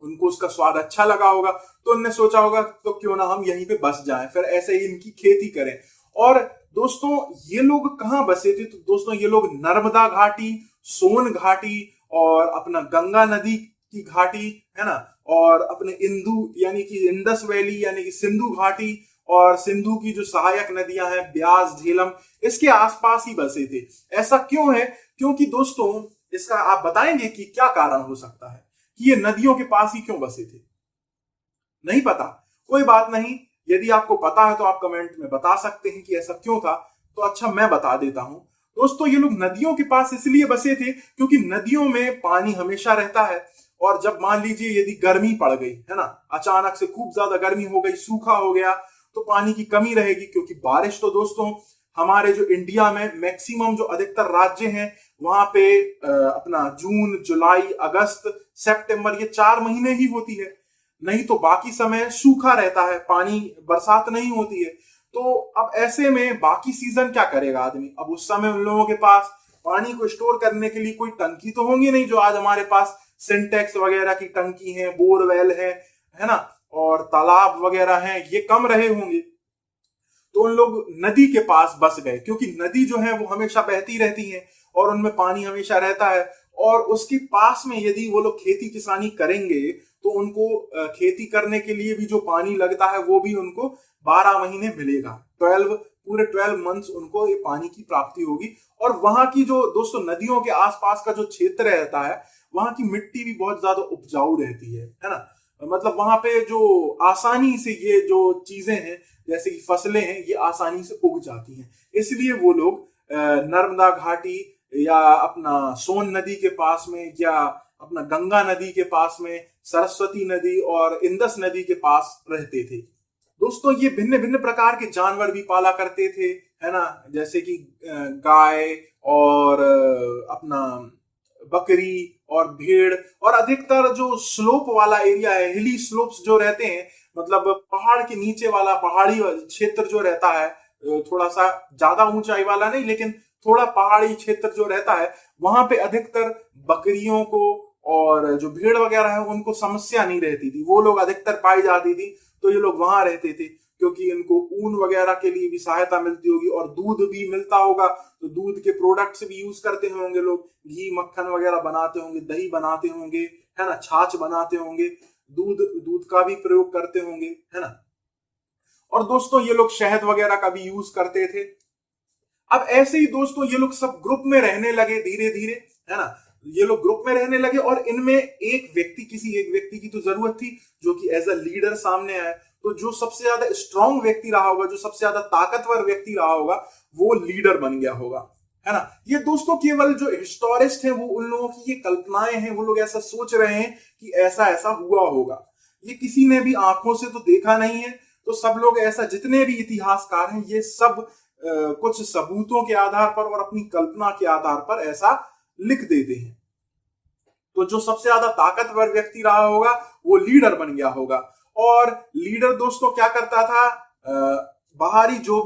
उनको उसका स्वाद अच्छा लगा होगा, तो उन्होंने सोचा होगा तो क्यों ना हम यहीं पे बस जाएं, फिर ऐसे ही इनकी खेती करें। और दोस्तों ये लोग कहाँ बसे थे? तो दोस्तों ये लोग नर्मदा घाटी, सोन घाटी और अपना गंगा नदी की घाटी, है ना, और अपने इंदु यानी कि इंडस वैली यानी कि सिंधु घाटी, और सिंधु की जो सहायक नदियां हैं ब्यास, झेलम, इसके आसपास ही बसे थे। ऐसा क्यों है? क्योंकि दोस्तों इसका आप बताएंगे कि क्या कारण हो सकता है कि ये नदियों के पास ही क्यों बसे थे? नहीं पता? कोई बात नहीं, यदि आपको पता है तो आप कमेंट में बता सकते हैं कि ऐसा क्यों था। तो अच्छा मैं बता देता हूं दोस्तों, ये लोग नदियों के पास इसलिए बसे थे क्योंकि नदियों में पानी हमेशा रहता है, और जब मान लीजिए यदि गर्मी पड़ गई, है ना, अचानक से खूब ज्यादा गर्मी हो गई, सूखा हो गया, तो पानी की कमी रहेगी, क्योंकि बारिश तो दोस्तों हमारे जो इंडिया में मैक्सिमम जो अधिकतर राज्य हैं वहां पे अपना जून, जुलाई, अगस्त, सितंबर, ये 4 महीने ही होती है, नहीं तो बाकी समय सूखा रहता है, पानी, बरसात नहीं होती है। तो अब ऐसे में बाकी सीजन क्या करेगा आदमी? अब उस समय उन लोगों के पास पानी को स्टोर करने के लिए कोई टंकी तो होंगी नहीं, जो आज हमारे पास सिंटेक्स वगैरह की टंकी है, बोरवेल है ना, और तालाब वगैरह हैं, ये कम रहे होंगे। तो उन लोग नदी के पास बस गए, क्योंकि नदी जो है वो हमेशा बहती रहती है और उनमें पानी हमेशा रहता है, और उसके पास में यदि वो लोग खेती किसानी करेंगे तो उनको खेती करने के लिए भी जो पानी लगता है वो भी उनको 12 महीने मिलेगा, 12 मंथ्स उनको ये पानी की प्राप्ति होगी। और वहां की जो दोस्तों नदियों के आसपास का जो क्षेत्र रहता है, वहां की मिट्टी भी बहुत ज्यादा उपजाऊ रहती है ना। मतलब वहां पे जो आसानी से ये जो चीजें हैं जैसे कि फसलें हैं ये आसानी से उग जाती हैं, इसलिए वो लोग नर्मदा घाटी या अपना सोन नदी के पास में या अपना गंगा नदी के पास में, सरस्वती नदी और इंदस नदी के पास रहते थे। दोस्तों ये भिन्न भिन्न प्रकार के जानवर भी पाला करते थे, है ना, जैसे कि गाय और अपना बकरी और भेड़। और अधिकतर जो स्लोप वाला एरिया है, हिली स्लोप्स जो रहते हैं, मतलब पहाड़ के नीचे वाला पहाड़ी क्षेत्र जो रहता है, थोड़ा सा ज्यादा ऊंचाई वाला नहीं लेकिन थोड़ा पहाड़ी क्षेत्र जो रहता है, वहां पे अधिकतर बकरियों को और जो भेड़ वगैरह है उनको समस्या नहीं रहती थी, वो लोग अधिकतर पाई जाती थी। तो ये लोग वहां रहते थे क्योंकि इनको ऊन वगैरह के लिए भी सहायता मिलती होगी और दूध भी मिलता होगा, तो दूध के प्रोडक्ट्स भी यूज करते होंगे लोग, घी मक्खन वगैरह बनाते होंगे, दही बनाते होंगे, है ना, छाछ बनाते होंगे, दूध दूध का भी प्रयोग करते होंगे, है ना। और दोस्तों ये लोग शहद वगैरह का भी यूज करते थे। अब ऐसे ही दोस्तों ये लोग सब ग्रुप में रहने लगे धीरे धीरे, है ना, ये लोग ग्रुप में रहने लगे और इनमें किसी एक व्यक्ति की तो जरूरत थी जो कि एज अ लीडर सामने आए। तो जो सबसे ज्यादा स्ट्रांग व्यक्ति रहा होगा, जो सबसे ज्यादा ताकतवर व्यक्ति रहा होगा, वो लीडर बन गया होगा, है ना। ये दोस्तों केवल जो हिस्टोरिस्ट हैं वो उन लोगों की ये कल्पनाएं हैं, वो लोग ऐसा सोच रहे हैं कि ऐसा ऐसा हुआ होगा, ये किसी ने भी आंखों से तो देखा नहीं है। तो सब लोग ऐसा, जितने भी इतिहासकार हैं ये सब कुछ सबूतों के आधार पर और अपनी कल्पना के आधार पर ऐसा लिख देते हैं। तो जो सबसे ज्यादा ताकतवर व्यक्ति रहा होगा वो लीडर बन गया होगा। और लीडर दोस्तों क्या करता था, बाहरी जो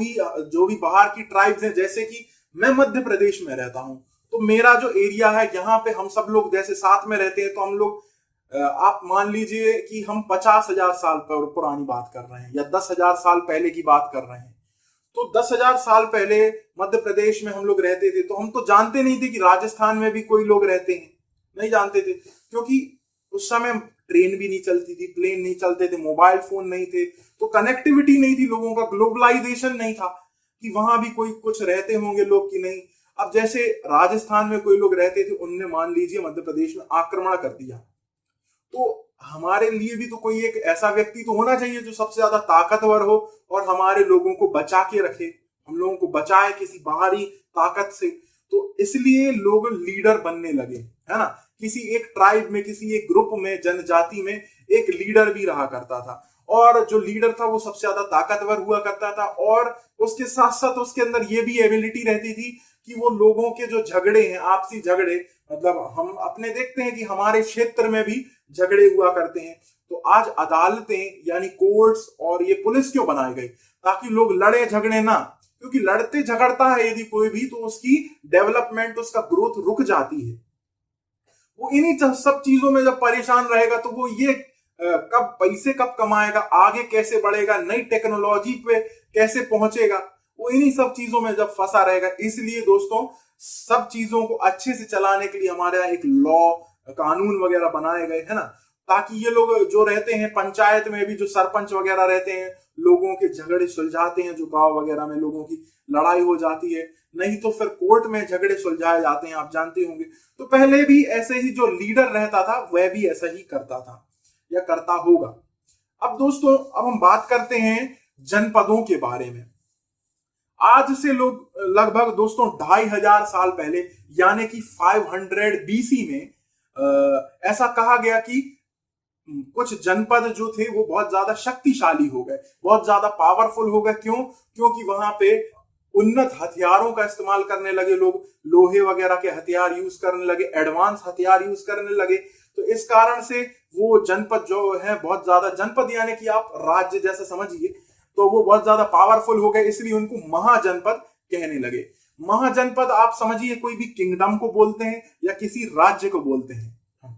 भी बाहर की ट्राइब्स हैं, जैसे कि मैं मध्य प्रदेश में रहता हूं, तो मेरा जो एरिया है यहाँ पे हम सब लोग जैसे साथ में रहते हैं, तो हम लोग आप मान लीजिए कि हम 50,000 साल पुरानी बात कर रहे हैं या 10,000 साल पहले की बात कर रहे हैं। तो 10,000 साल पहले मध्य प्रदेश में हम लोग रहते थे, तो हम तो जानते नहीं थे कि राजस्थान में भी कोई लोग रहते हैं, नहीं जानते थे, क्योंकि उस समय ट्रेन भी नहीं चलती थी, प्लेन नहीं चलते थे, मोबाइल फोन नहीं थे, तो कनेक्टिविटी नहीं थी लोगों का, ग्लोबलाइजेशन नहीं था कि वहां भी कोई कुछ रहते होंगे लोग कि नहीं। अब जैसे राजस्थान में कोई लोग रहते थे, उनने मान लीजिए मध्य प्रदेश में आक्रमण कर दिया, तो हमारे लिए भी तो कोई एक ऐसा व्यक्ति तो होना चाहिए जो सबसे ज्यादा ताकतवर हो और हमारे लोगों को बचा के रखे, हम लोगों को बचाए किसी बाहरी ताकत से। तो इसलिए लोग लीडर बनने लगे, है ना। किसी एक ट्राइब में, किसी एक ग्रुप में, जनजाति में एक लीडर भी रहा करता था, और जो लीडर था वो सबसे ज्यादा ताकतवर हुआ करता था। और उसके साथ साथ उसके अंदर ये भी एबिलिटी रहती थी कि वो लोगों के जो झगड़े हैं, आपसी झगड़े, मतलब हम अपने देखते हैं कि हमारे क्षेत्र में भी झगड़े हुआ करते हैं, तो आज अदालतें यानी कोर्ट्स और ये पुलिस क्यों बनाई गई, ताकि लोग लड़े झगड़े ना, क्योंकि लड़ते झगड़ता है यदि कोई भी तो उसकी डेवलपमेंट, उसका ग्रोथ रुक जाती है। वो इन्हीं सब चीजों में जब परेशान रहेगा तो वो ये कब पैसे कब कमाएगा, आगे कैसे बढ़ेगा, नई टेक्नोलॉजी पे कैसे पहुंचेगा, वो इन्हीं सब चीजों में जब फंसा रहेगा। इसलिए दोस्तों सब चीजों को अच्छे से चलाने के लिए हमारे यहाँ एक लॉ, कानून वगैरह बनाए गए, है ना, ताकि ये लोग जो रहते हैं पंचायत में भी, जो सरपंच वगैरह रहते हैं, लोगों के झगड़े सुलझाते हैं, जो गांव वगैरह में लोगों की लड़ाई हो जाती है, नहीं तो फिर कोर्ट में झगड़े सुलझाए जाते हैं, आप जानते होंगे। तो पहले भी ऐसे ही जो लीडर रहता था वह भी ऐसा ही करता था या करता होगा। अब दोस्तों अब हम बात करते हैं जनपदों के बारे में। आज से लोग लगभग दोस्तों 2,500 साल पहले यानी कि 500 बीसी में ऐसा कहा गया कि कुछ जनपद जो थे वो बहुत ज्यादा शक्तिशाली हो गए, बहुत ज्यादा पावरफुल हो गए। क्यों? क्योंकि वहां पे उन्नत हथियारों का इस्तेमाल करने लगे लोग, लोहे वगैरह के हथियार यूज करने लगे, एडवांस हथियार यूज करने लगे। तो इस कारण से वो जनपद जो है बहुत ज्यादा, जनपद यानी कि आप राज्य जैसा समझिए, तो वो बहुत ज्यादा पावरफुल हो गए, इसलिए उनको महाजनपद कहने लगे। महाजनपद आप समझिए कोई भी किंगडम को बोलते हैं या किसी राज्य को बोलते हैं।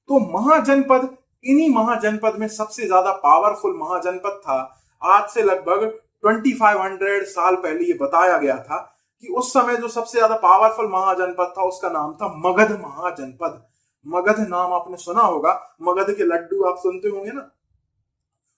तो महाजनपद, इन्हीं महाजनपद में सबसे ज्यादा पावरफुल महाजनपद था, आज से लगभग 2500 साल पहले ये बताया गया था कि उस समय जो सबसे ज्यादा पावरफुल महाजनपद था उसका नाम था मगध महाजनपद। मगध नाम आपने सुना होगा, मगध के लड्डू आप सुनते होंगे ना,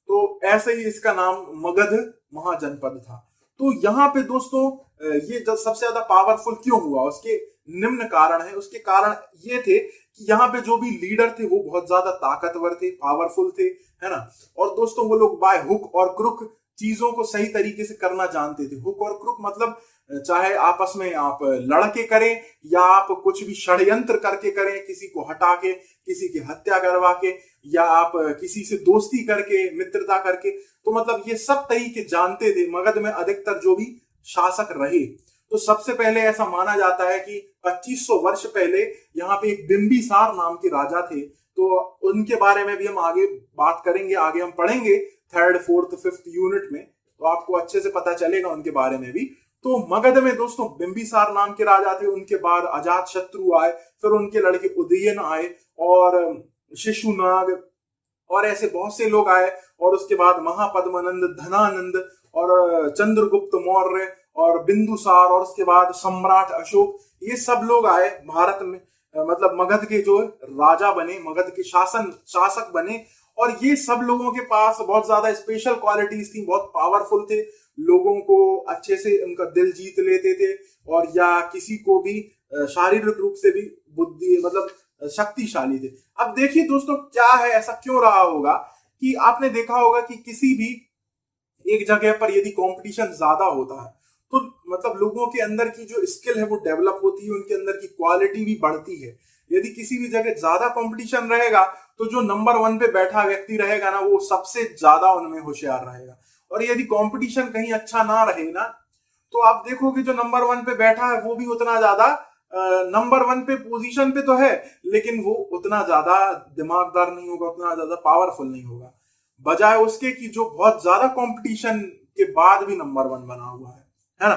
तो ऐसे ही इसका नाम मगध महाजनपद था। तो यहाँ पे दोस्तों ये सबसे ज्यादा पावरफुल क्यों हुआ, उसके निम्न कारण है। उसके कारण ये थे कि यहाँ पे जो भी लीडर थे वो बहुत ज्यादा ताकतवर थे, पावरफुल थे, है ना। और दोस्तों वो लोग बाय हुक और क्रुक चीजों को सही तरीके से करना जानते थे। हुक और क्रुक मतलब चाहे आपस में आप लड़के करें या आप कुछ भी षड्यंत्र करके करें, किसी को हटा के, किसी की हत्या करवा के, या आप किसी से दोस्ती करके, मित्रता करके, तो मतलब ये सब तरीके जानते थे मगध में अधिकतर जो भी शासक रहे। तो सबसे पहले ऐसा माना जाता है कि 2500 वर्ष पहले यहाँ पे एक बिंबिसार नाम के राजा थे। तो उनके बारे में भी हम आगे बात करेंगे, आगे हम पढ़ेंगे 3rd, 4th, 5th यूनिट में, तो आपको अच्छे से पता चलेगा उनके बारे में भी। तो मगध में दोस्तों बिंबिसार नाम के राजा थे, उनके बाद अजात शत्रु आए, फिर उनके लड़के उदयन आए और शिशुनाग और ऐसे बहुत से लोग आए, और उसके बाद महापद्मनंद, धनानंद और चंद्रगुप्त मौर्य और बिंदुसार, और उसके बाद सम्राट अशोक, ये सब लोग आए भारत में, मतलब मगध के जो राजा बने, मगध के शासक बने। और ये सब लोगों के पास बहुत ज्यादा स्पेशल क्वालिटीज थी, बहुत पावरफुल थे, लोगों को अच्छे से उनका दिल जीत लेते थे, और या किसी को भी शारीरिक रूप से भी बुद्धि मतलब शक्तिशाली थे। अब देखिए दोस्तों क्या है, ऐसा क्यों रहा होगा कि आपने देखा होगा कि किसी भी एक जगह पर यदि कंपटीशन ज्यादा होता है तो मतलब लोगों के अंदर की जो स्किल है वो डेवलप होती है, उनके अंदर की क्वालिटी भी बढ़ती है। यदि किसी भी जगह ज्यादा कंपटीशन रहेगा तो जो नंबर 1 पे बैठा व्यक्ति रहेगा ना, वो सबसे ज्यादा उनमें होशियार रहेगा। और यदि कंपटीशन कहीं अच्छा ना रहे ना, तो आप देखोगे जो नंबर 1 पे बैठा है वो भी उतना ज्यादा नंबर 1 पे पोजीशन पे तो है, लेकिन वो उतना ज्यादा दिमागदार नहीं होगा, उतना ज्यादा पावरफुल नहीं होगा, बजाय उसके कि जो बहुत ज्यादा कंपटीशन के बाद भी नंबर 1 बना हुआ है ना।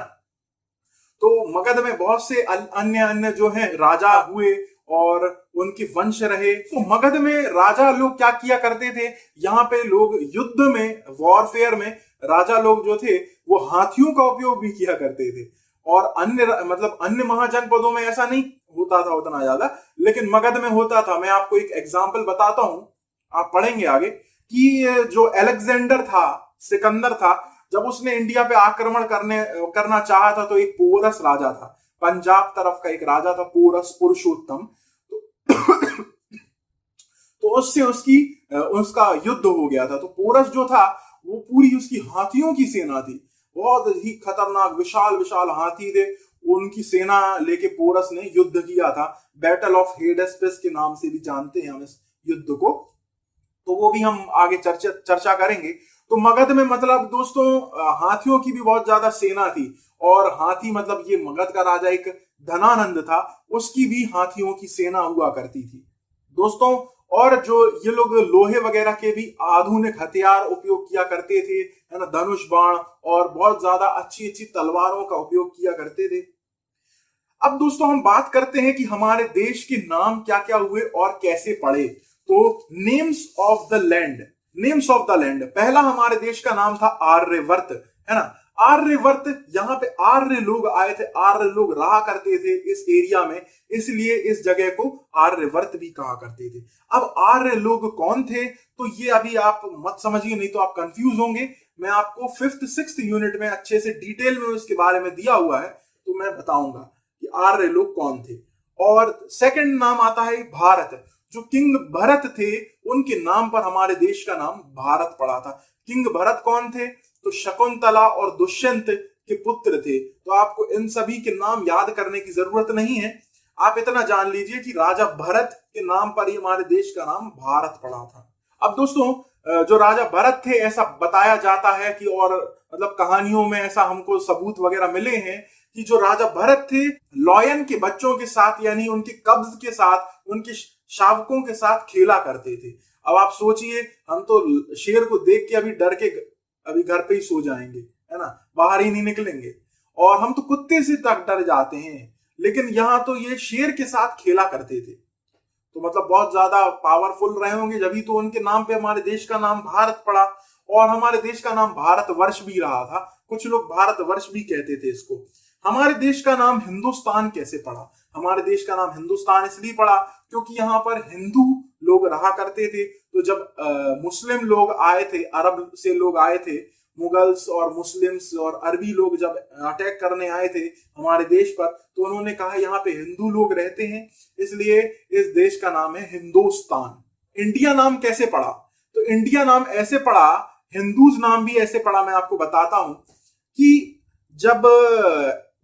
तो मगध में बहुत से अन्य अन्य जो हैं राजा हुए और उनके वंश रहे। तो मगध में राजा लोग क्या किया करते थे, यहाँ पे लोग युद्ध में, वॉरफेयर में राजा लोग जो थे वो हाथियों का उपयोग भी किया करते थे। और अन्य मतलब अन्य महाजनपदों में ऐसा नहीं होता था उतना ज्यादा, लेकिन मगध में होता था। मैं आपको एक एग्जाम्पल बताता हूं, आप पढ़ेंगे आगे कि जो अलेक्जेंडर था, सिकंदर था, जब उसने इंडिया पे आक्रमण करना चाहा था तो एक पोरस राजा था, पंजाब तरफ का एक राजा था पोरस, पुरुषोत्तम। तो उससे उसका युद्ध हो गया था। तो पोरस जो था वो पूरी उसकी हाथियों की सेना थी, बहुत ही खतरनाक विशाल विशाल हाथी थे। उनकी सेना लेके पोरस ने युद्ध किया था। बैटल ऑफ हेडेस्पिस के नाम से भी जानते हैं हम इस युद्ध को, तो वो भी हम आगे चर्चा करेंगे। तो मगध में मतलब दोस्तों हाथियों की भी बहुत ज्यादा सेना थी, और हाथी मतलब ये मगध का राजा एक धनानंद था, उसकी भी हाथियों की सेना हुआ करती थी दोस्तों। और जो ये लोग लोहे वगैरह के भी आधुनिक हथियार उपयोग किया करते थे, है ना, धनुष बाण और बहुत ज्यादा अच्छी अच्छी तलवारों का उपयोग किया करते थे। अब दोस्तों हम बात करते हैं कि हमारे देश के नाम क्या क्या हुए और कैसे पड़े। तो names of the land, names of the land, पहला हमारे देश का नाम था आर्यवर्त, है ना। आर्यवर्त, यहाँ पे आर्य लोग आए थे, आर्य लोग रहा करते थे इस एरिया में, इसलिए इस जगह को आर्यवर्त भी कहा करते थे। अब आर्य लोग कौन थे, तो ये अभी आप मत समझिए, नहीं तो आप कंफ्यूज होंगे। मैं आपको 5th, 6th यूनिट में अच्छे से डिटेल में उसके बारे में दिया हुआ है, तो मैं बताऊंगा कि आर्य लोग कौन थे। और सेकंड नाम आता है भारत। जो किंग भरत थे उनके नाम पर हमारे देश का नाम भारत पड़ा था। किंग भरत कौन थे, तो शकुंतला और दुष्यंत के पुत्र थे। तो आपको इन सभी के नाम याद करने की जरूरत नहीं है, आप इतना जान लीजिए कि राजा भरत के नाम पर ही हमारे देश का नाम भारत पड़ा था। अब दोस्तों जो राजा भरत थे ऐसा बताया जाता है कि, और मतलब कहानियों में ऐसा हमको सबूत वगैरह मिले हैं कि जो राजा भरत थे लॉयन के बच्चों के साथ, यानी उनके कब्ज के साथ, उनके शावकों के साथ खेला करते थे। अब आप सोचिए, हम तो शेर को देख के अभी डर के अभी घर पे ही सो जाएंगे, है ना, बाहर ही नहीं निकलेंगे, और हम तो कुत्ते से तक डर जाते हैं, लेकिन यहाँ तो ये शेर के साथ खेला करते थे। तो मतलब बहुत ज्यादा पावरफुल रहे होंगे, जब तो उनके नाम पे हमारे देश का नाम भारत पड़ा। और हमारे देश का नाम भारतवर्ष भी रहा था, कुछ लोग भारतवर्ष भी कहते थे इसको। हमारे देश का नाम हिंदुस्तान कैसे पड़ा, हमारे देश का नाम हिंदुस्तान इसलिए पड़ा क्योंकि यहाँ पर हिंदू लोग रहा करते थे। तो जब मुस्लिम लोग आए थे, अरब से लोग आए थे, मुगल्स और मुस्लिम्स और अरबी लोग जब अटैक करने आए थे हमारे देश पर, तो उन्होंने कहा यहाँ पे हिंदू लोग रहते हैं, इसलिए इस देश का नाम है हिंदुस्तान। इंडिया नाम कैसे पड़ा? तो इंडिया नाम ऐसे पड़ा, हिंदूज नाम भी ऐसे पड़ा, मैं आपको बताता हूं कि जब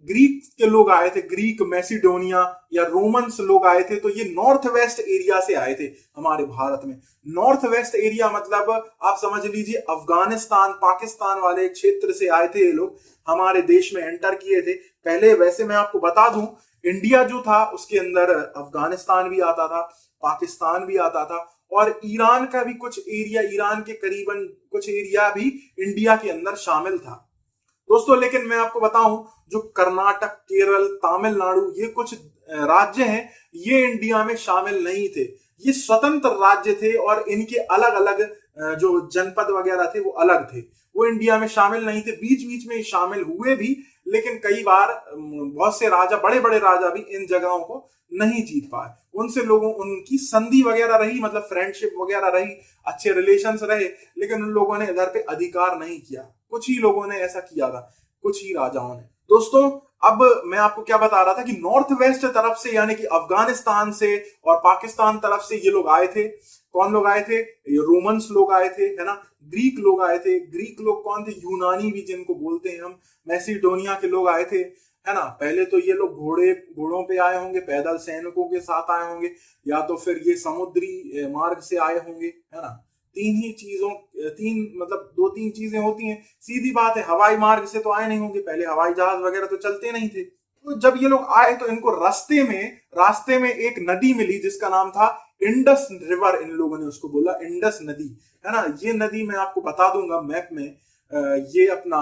ग्रीक के लोग आए थे, ग्रीक मैसिडोनिया या रोमन्स लोग आए थे, तो ये नॉर्थ वेस्ट एरिया से आए थे हमारे भारत में। नॉर्थ वेस्ट एरिया मतलब आप समझ लीजिए अफगानिस्तान पाकिस्तान वाले क्षेत्र से आए थे ये लोग, हमारे देश में एंटर किए थे। पहले वैसे मैं आपको बता दूं, इंडिया जो था उसके अंदर अफगानिस्तान भी आता था, पाकिस्तान भी आता था, और ईरान का भी कुछ एरिया, ईरान के करीबन कुछ एरिया भी इंडिया के अंदर शामिल था दोस्तों। लेकिन मैं आपको बताऊं, जो कर्नाटक, केरल, तमिलनाडु, ये कुछ राज्य हैं, ये इंडिया में शामिल नहीं थे। ये स्वतंत्र राज्य थे और इनके अलग अलग जो जनपद वगैरह थे वो अलग थे, वो इंडिया में शामिल नहीं थे। बीच बीच में शामिल हुए भी, लेकिन कई बार बहुत से राजा, बड़े बड़े राजा भी इन जगहों को नहीं जीत पाए। उनसे लोगों, उनकी संधि वगैरह रही, मतलब फ्रेंडशिप वगैरह रही, अच्छे रिलेशंस रहे, लेकिन उन लोगों ने इधर पे अधिकार नहीं किया। कुछ ही लोगों ने ऐसा किया था, कुछ ही राजाओं ने। दोस्तों अब मैं आपको क्या बता रहा था कि नॉर्थ वेस्ट तरफ से, यानी कि अफगानिस्तान से और पाकिस्तान तरफ से ये लोग आए थे। कौन लोग आए थे? ये रोमन्स लोग आए थे, है ना। ग्रीक लोग आए थे। ग्रीक लोग कौन थे? यूनानी भी जिनको बोलते हैं हम। मैसिडोनिया के लोग आए थे, है ना। पहले तो ये लोग घोड़ों पे आए होंगे, पैदल सैनिकों के साथ आए होंगे, या तो फिर ये समुद्री मार्ग से आए होंगे, है ना। दो तीन चीजें होती हैं। सीधी बात है, हवाई मार्ग से तो आए नहीं होंगे, पहले हवाई जहाज वगैरह तो चलते नहीं थे। तो जब ये लोग आए तो इनको रास्ते में एक नदी मिली जिसका नाम था इंडस रिवर। इन लोगों ने उसको बोला इंडस नदी, है ना। ये नदी मैं आपको बता दूंगा मैप में, ये अपना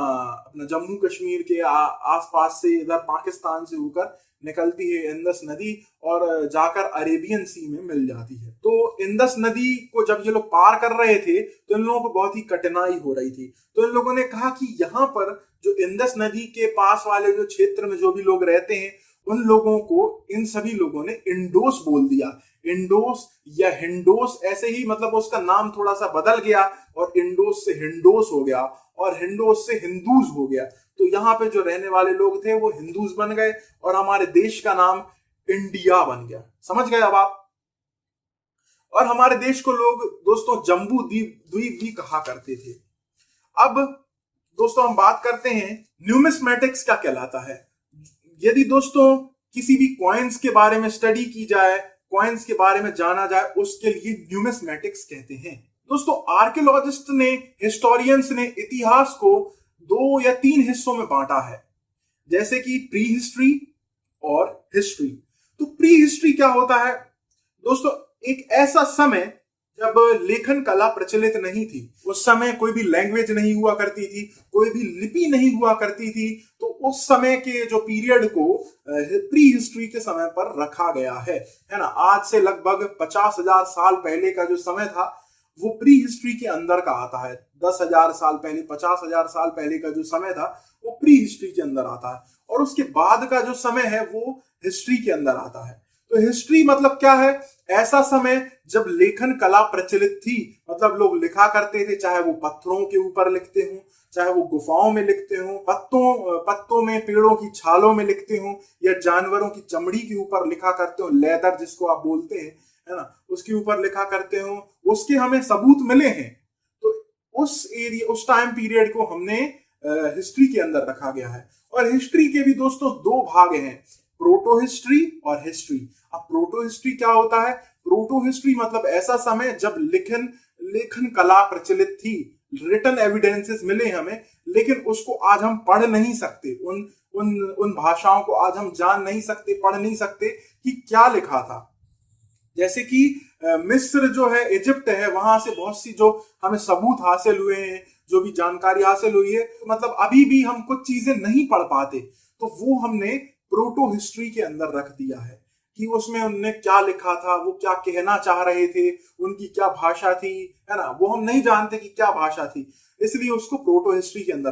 जम्मू कश्मीर के आसपास से, इधर पाकिस्तान से होकर निकलती है इंडस नदी, और जाकर अरेबियन सी में मिल जाती है। तो इंडस नदी को जब ये लोग पार कर रहे थे तो इन लोगों को बहुत ही कठिनाई हो रही थी। तो इन लोगों ने कहा कि यहाँ पर जो इंडस नदी के पास वाले जो क्षेत्र में जो भी लोग रहते हैं, उन लोगों को, इन सभी लोगों ने इंडोस बोल दिया। इंडोस या हिंडोस, ऐसे ही, मतलब उसका नाम थोड़ा सा बदल गया और इंडोस से हिंडोस हो गया और हिंडोस से हिंदूज हो गया। तो यहाँ पे जो रहने वाले लोग थे वो हिंदूज बन गए और हमारे देश का नाम इंडिया बन गया। समझ गए अब आप? और हमारे देश को लोग दोस्तों जम्बू द्वीप भी कहा करते थे। अब दोस्तों हम बात करते हैं न्यूमिस्मेटिक्स क्या कहलाता है। यदि दोस्तों किसी भी कॉइन्स के बारे में स्टडी की जाए, कॉइन्स के बारे में जाना जाए, उसके लिए न्यूमिस्मेटिक्स कहते हैं। दोस्तों आर्कियोलॉजिस्ट ने, हिस्टोरियंस ने इतिहास को 2 या 3 हिस्सों में बांटा है, जैसे कि प्री हिस्ट्री और हिस्ट्री। तो प्री हिस्ट्री क्या होता है दोस्तों? एक ऐसा समय जब लेखन कला प्रचलित नहीं थी, उस समय कोई भी लैंग्वेज नहीं हुआ करती थी, कोई भी लिपि नहीं हुआ करती थी। तो उस समय के जो पीरियड को प्री हिस्ट्री के समय पर रखा गया है ना। आज से लगभग 50,000 साल पहले का जो समय था वो प्री हिस्ट्री के अंदर का आता है। 10,000 साल पहले, 50,000 साल पहले का जो समय था वो प्री हिस्ट्री के अंदर आता है, और उसके बाद का जो समय है वो हिस्ट्री के अंदर आता है। तो हिस्ट्री मतलब क्या है? ऐसा समय जब लेखन कला प्रचलित थी, मतलब लोग लिखा करते थे, चाहे वो पत्थरों के ऊपर लिखते हों, चाहे वो गुफाओं में लिखते हों, पत्तों में, पेड़ों की छालों में लिखते हों, या जानवरों की चमड़ी के ऊपर लिखा करते हो, लेदर जिसको आप बोलते हैं, है ना, उसके ऊपर लिखा करते हो, उसके हमें सबूत मिले हैं। तो उस टाइम पीरियड को हमने हिस्ट्री के अंदर रखा गया है। और हिस्ट्री के भी दोस्तों 2 भाग हैं, प्रोटो हिस्ट्री और हिस्ट्री। अब प्रोटो हिस्ट्री क्या होता है? प्रोटो हिस्ट्री मतलब ऐसा समय जब लेखन कला प्रचलित थी, रिटन एविडेंसेस मिले हमें, लेकिन उसको आज हम पढ़ नहीं सकते, उन भाषाओं को आज हम जान नहीं सकते, पढ़ नहीं सकते कि क्या लिखा था। जैसे कि मिस्र जो है, इजिप्ट है, वहां से बहुत सी जो हमें सबूत हासिल हुए हैं, जो भी जानकारी हासिल हुई है, मतलब अभी भी हम कुछ चीजें नहीं पढ़ पाते, तो वो हमने प्रोटो हिस्ट्री के अंदर रख दिया है कि उसमें उनने क्या लिखा था, वो क्या कहना चाह रहे थे, उनकी क्या भाषा थी, है ना, वो हम नहीं जानते कि क्या भाषा थी, इसलिए उसको प्रोटो हिस्ट्री के अंदर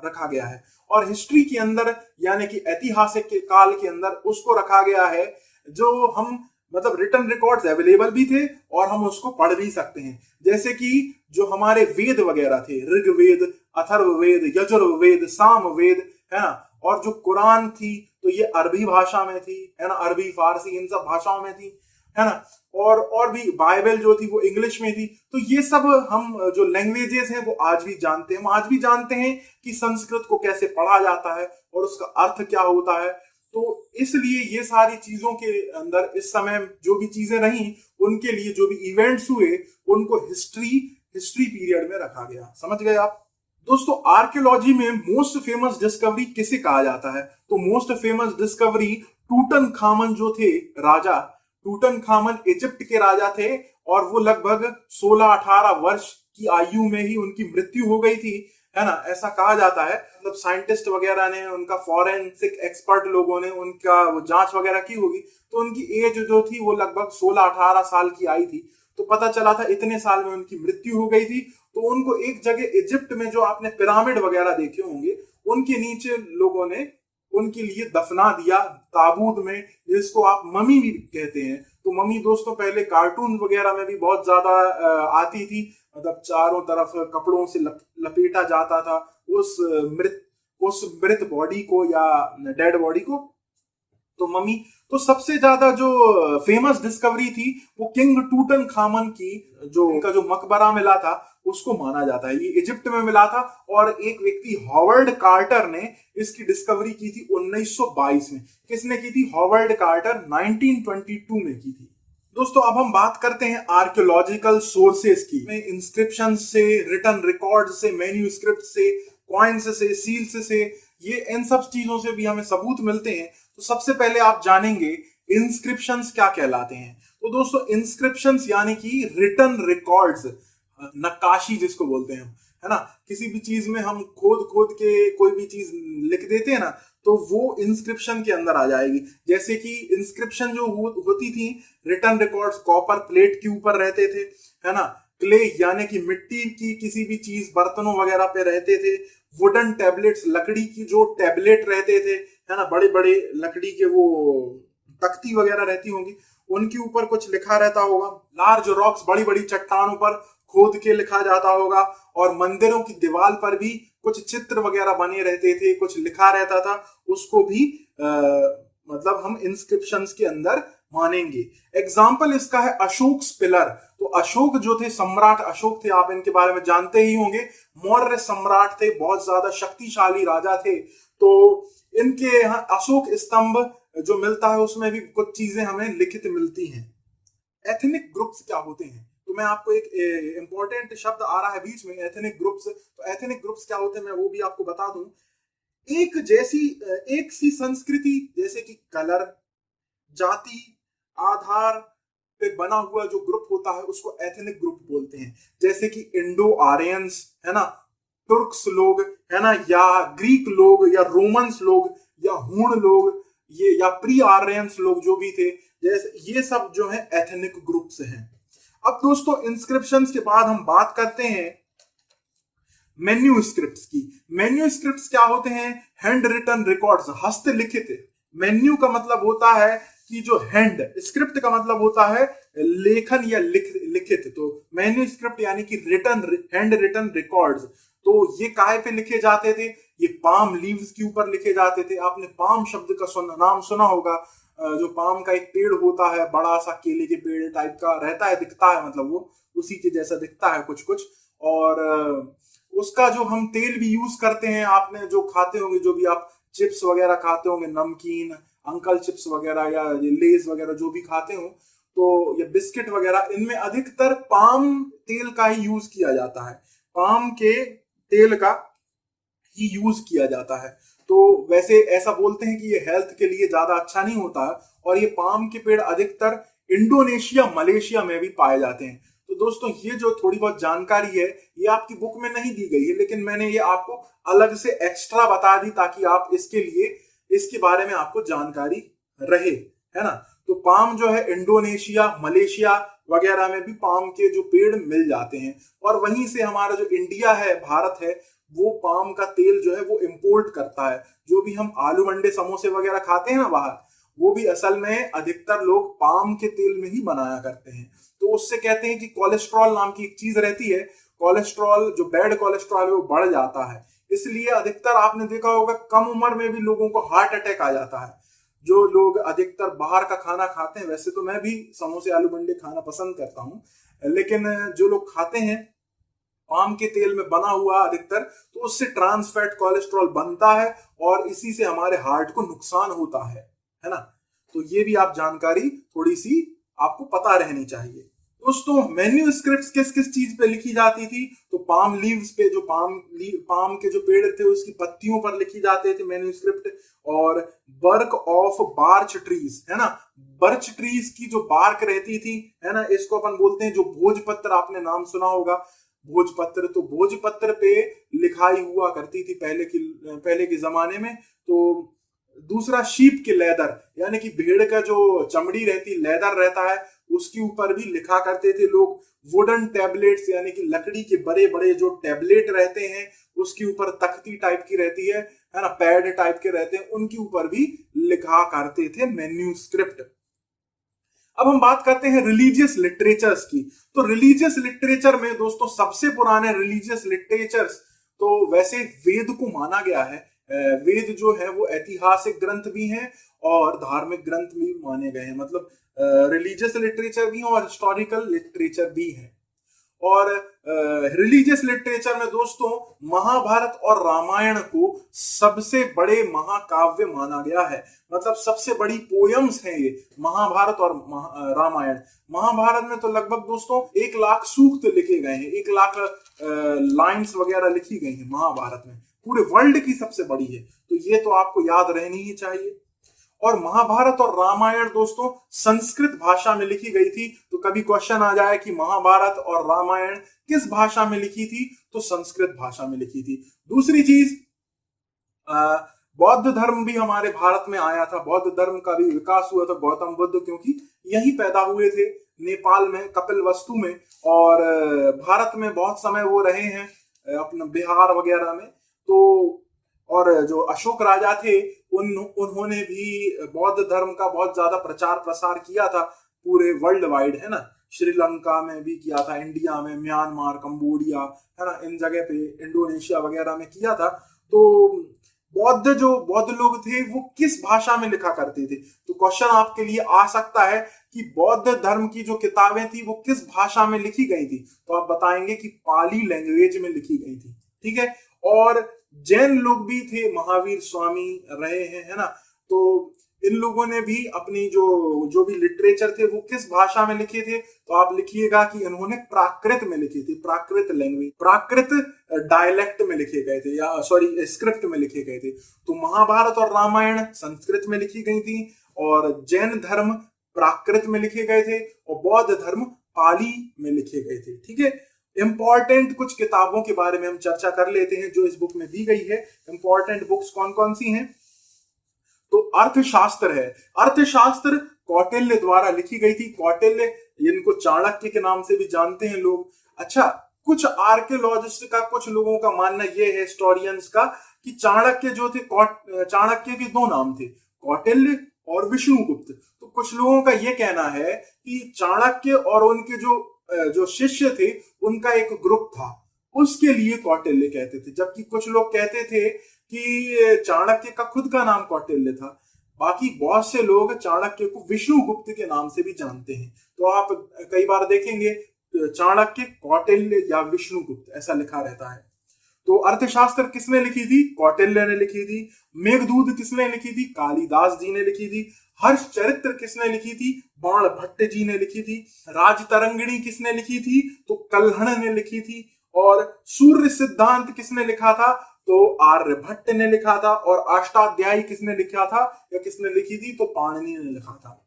रखा गया है। और हिस्ट्री के अंदर यानी कि ऐतिहासिक के काल के अंदर उसको रखा गया है जो हम मतलब रिटन रिकॉर्ड्स अवेलेबल भी थे और हम उसको पढ़ भी सकते हैं। जैसे कि जो हमारे वेद वगैरह थे, ऋग्वेद, अथर्ववेद, यजुर्वेद, सामवेद, है ना, और जो कुरान थी तो ये अरबी भाषा में थी, है ना, अरबी, फारसी, इन सब भाषाओं में थी, है ना, और भी बाइबल जो थी वो इंग्लिश में थी। तो ये सब हम जो लैंग्वेजेस हैं वो आज भी जानते हैं। हम आज भी जानते हैं कि संस्कृत को कैसे पढ़ा जाता है और उसका अर्थ क्या होता है। तो इसलिए ये सारी चीजों के अंदर इस समय जो भी चीजें रही, उनके लिए जो भी इवेंट्स हुए, उनको हिस्ट्री पीरियड में रखा गया। समझ गए आप? दोस्तों, आर्कियोलॉजी में मोस्ट फेमस डिस्कवरी किसे कहा जाता है? तो मोस्ट फेमस डिस्कवरी टूटन खामन जो थे राजा, टूटन खामन इजिप्ट के राजा थे और वो लगभग 16-18 वर्ष की आयु में ही उनकी मृत्यु हो गई थी, है ना, ऐसा कहा जाता है। मतलब साइंटिस्ट वगैरह ने, उनका फॉरेंसिक एक्सपर्ट लोगों ने उनका वो जांच वगैरह की होगी, तो उनकी एज जो थी वो लगभग 16-18 साल की आई थी। तो पता चला था इतने साल में उनकी मृत्यु हो गई थी। तो उनको एक जगह इजिप्ट में, जो आपने पिरामिड वगैरह देखे होंगे, उनके नीचे लोगों ने उनके लिए दफना दिया ताबूत में, जिसको आप ममी भी कहते हैं। तो ममी दोस्तों पहले कार्टून वगैरह में भी बहुत ज्यादा आती थी। मतलब चारों तरफ कपड़ों से लपेटा जाता था उस मृत बॉडी को या डेड बॉडी को। तो मम्मी, तो सबसे ज्यादा जो फेमस डिस्कवरी थी वो किंग टूटन खामन की, जो उनका जो मकबरा मिला था उसको माना जाता है। ये इजिप्ट में मिला था और एक व्यक्ति हॉवर्ड कार्टर ने इसकी डिस्कवरी की थी 1922 में। किसने की थी? हॉवर्ड कार्टर 1922 में की थी। दोस्तों, अब हम बात करते हैं आर्कियोलॉजिकल सोर्सेस की। इंस्क्रिप्शन से, रिटन रिकॉर्ड से, मैन्यूस्क्रिप्ट से, कॉइन्स से, सील्स से, ये इन सब चीजों से भी हमें सबूत मिलते हैं। तो सबसे पहले आप जानेंगे इंस्क्रिप्शंस क्या कहलाते हैं। तो दोस्तों, इंस्क्रिप्शंस यानी कि रिटन रिकॉर्ड्स, नक्काशी जिसको बोलते हैं हम, है ना, किसी भी चीज में हम खोद खोद के कोई भी चीज लिख देते हैं ना, तो वो इंस्क्रिप्शन के अंदर आ जाएगी। जैसे कि इंस्क्रिप्शन जो होती थी, रिटन रिकॉर्ड्स कॉपर प्लेट के ऊपर रहते थे, है ना, क्ले यानी कि मिट्टी की किसी भी चीज, बर्तनों वगैरह पे रहते थे, वुडन टैबलेट्स, लकड़ी की जो टैबलेट रहते थे, है ना, बड़े बड़े लकड़ी के वो तख्ती वगैरह रहती होंगी, उनके ऊपर कुछ लिखा रहता होगा। लार्ज रॉक्स, बड़ी बड़ी चट्टानों पर खोद के लिखा जाता होगा। और मंदिरों की दीवार पर भी कुछ चित्र वगैरह बने रहते थे, कुछ लिखा रहता था, उसको भी मतलब हम इंस्क्रिप्शंस के अंदर मानेंगे। एग्जाम्पल इसका है अशोक पिलर। तो अशोक जो थे, सम्राट अशोक थे, आप इनके बारे में जानते ही होंगे। मौर्य सम्राट थे, बहुत ज्यादा शक्तिशाली राजा थे। तो इनके यहाँ अशोक स्तंभ जो मिलता है उसमें भी कुछ चीजें हमें लिखित मिलती हैं। एथनिक ग्रुप्स क्या होते हैं? तो मैं आपको एक इंपॉर्टेंट शब्द आ रहा है बीच में, एथनिक ग्रुप्स। तो एथनिक ग्रुप्स क्या होते हैं मैं वो भी आपको बता दूं। एक सी संस्कृति, जैसे कि कलर, जाति, आधार पे बना हुआ जो ग्रुप होता है उसको एथनिक ग्रुप बोलते हैं। जैसे कि इंडो आर्यंस, है ना, तुर्क्स लोग, है ना, या ग्रीक लोग, या रोमन्स लोग, या हूण लोग, ये या प्री आर्यंस लोग जो भी थे, जैसे ये सब जो है एथनिक ग्रुप्स हैं। अब दोस्तों, इंस्क्रिप्शंस के बाद हम बात करते हैं मैन्यूस्क्रिप्ट्स की। मैन्यूस्क्रिप्ट्स क्या होते हैं? हैंड रिटन रिकॉर्ड्स, हस्तलिखित। मैन्यू का मतलब होता है कि जो हैंड, स्क्रिप्ट का मतलब होता है लेखन या लिखित। तो मैन्यूस्क्रिप्ट यानी कि रिटन, हैंड रिटन रिकॉर्ड्स। तो ये काहे पे लिखे जाते थे? ये पाम लीव्स के ऊपर लिखे जाते थे। आपने पाम शब्द का नाम सुना होगा। जो पाम का एक पेड़ होता है, बड़ा सा केले के पेड़ टाइप का रहता है, दिखता है, मतलब वो उसी के जैसा दिखता है कुछ कुछ। और उसका जो हम तेल भी यूज करते हैं, आपने जो खाते होंगे, जो भी आप चिप्स वगैरह खाते होंगे, नमकीन, अंकल चिप्स वगैरह या लेज वगैरह जो भी खाते हो, तो ये बिस्किट वगैरह, इनमें अधिकतर पाम तेल का ही यूज किया जाता है। पाम के तेल का ही यूज किया जाता है। तो वैसे ऐसा बोलते हैं कि ये हेल्थ के लिए ज्यादा अच्छा नहीं होता है। और ये पाम के पेड़ अधिकतर इंडोनेशिया, मलेशिया में भी पाए जाते हैं। तो दोस्तों, ये जो थोड़ी बहुत जानकारी है ये आपकी बुक में नहीं दी गई है, लेकिन मैंने ये आपको अलग से एक्स्ट्रा बता दी ताकि आप इसके बारे में आपको जानकारी रहे, है ना। तो पाम जो है इंडोनेशिया, मलेशिया वगैरह में भी पाम के जो पेड़ मिल जाते हैं। और वहीं से हमारा जो इंडिया है, भारत है, वो पाम का तेल जो है वो इंपोर्ट करता है। जो भी हम आलू मंडे समोसे वगैरह खाते हैं ना बाहर, वो भी असल में अधिकतर लोग पाम के तेल में ही बनाया करते हैं। तो उससे कहते हैं कि कोलेस्ट्रॉल नाम की एक चीज रहती है, कोलेस्ट्रॉल जो बैड कोलेस्ट्रॉल है वो बढ़ जाता है। इसलिए अधिकतर आपने देखा होगा कम उम्र में भी लोगों को हार्ट अटैक आ जाता है। जो लोग अधिकतर बाहर का खाना खाते हैं, वैसे तो मैं भी समोसे आलू बंडे खाना पसंद करता हूँ, लेकिन जो लोग खाते हैं पाम के तेल में बना हुआ अधिकतर, तो उससे ट्रांस फैट कोलेस्ट्रॉल बनता है और इसी से हमारे हार्ट को नुकसान होता है ना। तो ये भी आप जानकारी थोड़ी सी आपको पता रहनी चाहिए। दोस्तों मेन्यू स्क्रिप्ट्स किस किस चीज पे लिखी जाती थी, तो पाम लीव्स पे, जो पाम के जो पेड़ थे उसकी पत्तियों पर लिखी जाते थे मेन्यू स्क्रिप्ट। और बर्क ऑफ बार्च ट्रीज, है ना, बर्च ट्रीज की जो बार्क रहती थी, है ना, इसको अपन बोलते हैं जो भोजपत्र, आपने नाम सुना होगा भोजपत्र। तो भोजपत्र पे लिखाई हुआ करती थी पहले के जमाने में। तो दूसरा शीप के लेदर, यानी कि भेड़ का जो चमड़ी रहती, लेदर रहता है, उसके ऊपर भी लिखा करते थे लोग। वुडन टैबलेट्स, यानी कि लकड़ी के बड़े बड़े जो टैबलेट रहते हैं, उसके ऊपर तख्ती टाइप की रहती है ना, पैड टाइप के रहते हैं, उनके ऊपर भी लिखा करते थे मेन्यू स्क्रिप्ट। अब हम बात करते हैं रिलीजियस लिटरेचर्स की। तो रिलीजियस लिटरेचर में दोस्तों सबसे पुराने रिलीजियस लिटरेचर्स तो वैसे वेद को माना गया है। वेद जो है वो ऐतिहासिक ग्रंथ भी हैं और धार्मिक ग्रंथ भी माने गए हैं, मतलब रिलीजियस लिटरेचर भी हैं और हिस्टोरिकल लिटरेचर भी हैं। और रिलीजियस लिटरेचर में दोस्तों महाभारत और रामायण को सबसे बड़े महाकाव्य माना गया है, मतलब सबसे बड़ी पोयम्स हैं ये महाभारत और रामायण। महाभारत में तो लगभग दोस्तों 1 लाख सूक्त लिखे गए हैं, 1 लाख लाइन्स वगैरह लिखी गई हैं महाभारत में, पूरे वर्ल्ड की सबसे बड़ी है। तो ये तो आपको याद रहनी ही चाहिए। और महाभारत और रामायण दोस्तों संस्कृत भाषा में लिखी गई थी। तो कभी क्वेश्चन आ जाए कि महाभारत और रामायण किस भाषा में लिखी थी, तो संस्कृत भाषा में लिखी थी। दूसरी चीज, बौद्ध धर्म भी हमारे भारत में आया था, बौद्ध धर्म का भी विकास हुआ था। गौतम बुद्ध क्योंकि यही पैदा हुए थे नेपाल में, कपिलवस्तु में, और भारत में बहुत समय वो रहे हैं, अपना बिहार वगैरह में। तो और जो अशोक राजा थे उन्होंने भी बौद्ध धर्म का बहुत ज्यादा प्रचार प्रसार किया था पूरे वर्ल्ड वाइड, है ना। श्रीलंका में भी किया था, इंडिया में, म्यांमार, कंबोडिया, है ना, इन जगह पे, इंडोनेशिया वगैरह में किया था। तो बौद्ध लोग थे वो किस भाषा में लिखा करते थे, तो क्वेश्चन आपके लिए आ सकता है कि बौद्ध धर्म की जो किताबें थी वो किस भाषा में लिखी गई थी, तो आप बताएंगे कि पाली लैंग्वेज में लिखी गई थी, ठीक है। और जैन लोग भी थे, महावीर स्वामी रहे हैं, है ना। तो इन लोगों ने भी अपनी जो भी लिटरेचर थे वो किस भाषा में लिखे थे, तो आप लिखिएगा कि इन्होंने प्राकृत में लिखे थे, प्राकृत लैंग्वेज, प्राकृत डायलेक्ट में लिखे गए थे, या सॉरी स्क्रिप्ट में लिखे गए थे। तो महाभारत और रामायण संस्कृत में लिखी गई थी, और जैन धर्म प्राकृत में लिखे गए थे, और बौद्ध धर्म पाली में लिखे गए थे, ठीक है। इंपॉर्टेंट कुछ किताबों के बारे में हम चर्चा कर लेते हैं जो इस बुक में दी गई है। इंपॉर्टेंट बुक्स कौन कौन सी हैं, तो अर्थशास्त्र है। अर्थशास्त्र कौटिल्य द्वारा लिखी गई थी। कौटिल्य, इनको चाणक्य के नाम से भी जानते हैं लोग। अच्छा, कुछ आर्कियोलॉजिस्ट का, कुछ लोगों का मानना यह है, हिस्टोरियंस का, कि चाणक्य जो थे, चाणक्य के 2 नाम थे, कौटिल्य और विष्णुगुप्त। तो कुछ लोगों का यह कहना है कि चाणक्य और उनके जो शिष्य थे उनका एक ग्रुप था, उसके लिए कौटिल्य कहते थे, जबकि कुछ लोग कहते थे कि चाणक्य का खुद का नाम कौटिल्य था। बाकी बहुत से लोग चाणक्य को विष्णुगुप्त के नाम से भी जानते हैं। तो आप कई बार देखेंगे चाणक्य, कौटिल्य या विष्णुगुप्त ऐसा लिखा रहता है। तो अर्थशास्त्र किसने लिखी थी, कौटिल्य ने लिखी थी। मेघदूत किसने लिखी थी, कालिदास जी ने लिखी थी। हर्षचरित्र किसने लिखी थी, बाणभट्ट जी ने लिखी थी। राजतरंगिणी किसने लिखी थी, तो कल्हण ने लिखी थी। और सूर्य सिद्धांत किसने लिखा था, तो आर्यभट्ट ने लिखा था। और अष्टाध्यायी किसने लिखा था या किसने लिखी थी, तो पाणिनि ने लिखा था।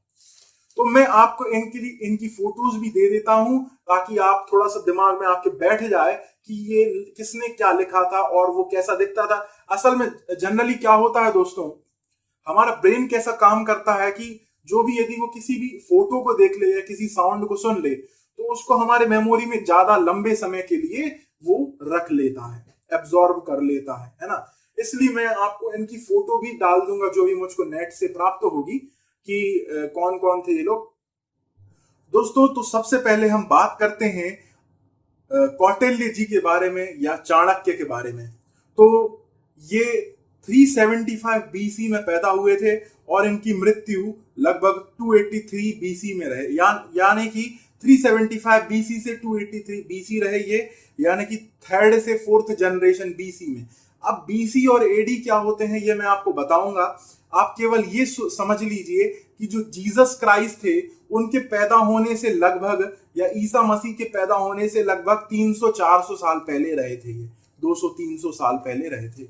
तो मैं आपको इनकी फोटोज भी दे देता हूं ताकि आप थोड़ा सा दिमाग में आपके बैठ जाए कि ये किसने क्या लिखा था और वो कैसा दिखता था। असल में जनरली क्या होता है दोस्तों, हमारा ब्रेन कैसा काम करता है कि जो भी, यदि वो किसी भी फोटो को देख ले या किसी साउंड को सुन ले, तो उसको हमारे मेमोरी में ज्यादा लंबे समय के लिए वो रख लेता है, एब्जॉर्ब कर लेता है ना। इसलिए मैं आपको इनकी फोटो भी डाल दूंगा जो भी मुझको नेट से प्राप्त होगी, कि कौन कौन थे ये लोग। दोस्तों तो सबसे पहले हम बात करते हैं कौटिल्य जी के बारे में या चाणक्य के बारे में। तो ये 375 बीसी में पैदा हुए थे और इनकी मृत्यु लगभग 283 बीसी में रहे, यानी कि 375 बीसी से 283 बीसी रहे ये, यानी कि थर्ड से फोर्थ जनरेशन बीसी में। अब बीसी और एडी क्या होते हैं ये मैं आपको बताऊंगा। आप केवल ये समझ लीजिए कि जो जीसस क्राइस्ट थे उनके पैदा होने से लगभग, या ईसा मसीह के पैदा होने से लगभग 300-400 साल पहले रहे थे ये, 200-300 साल पहले रहे थे।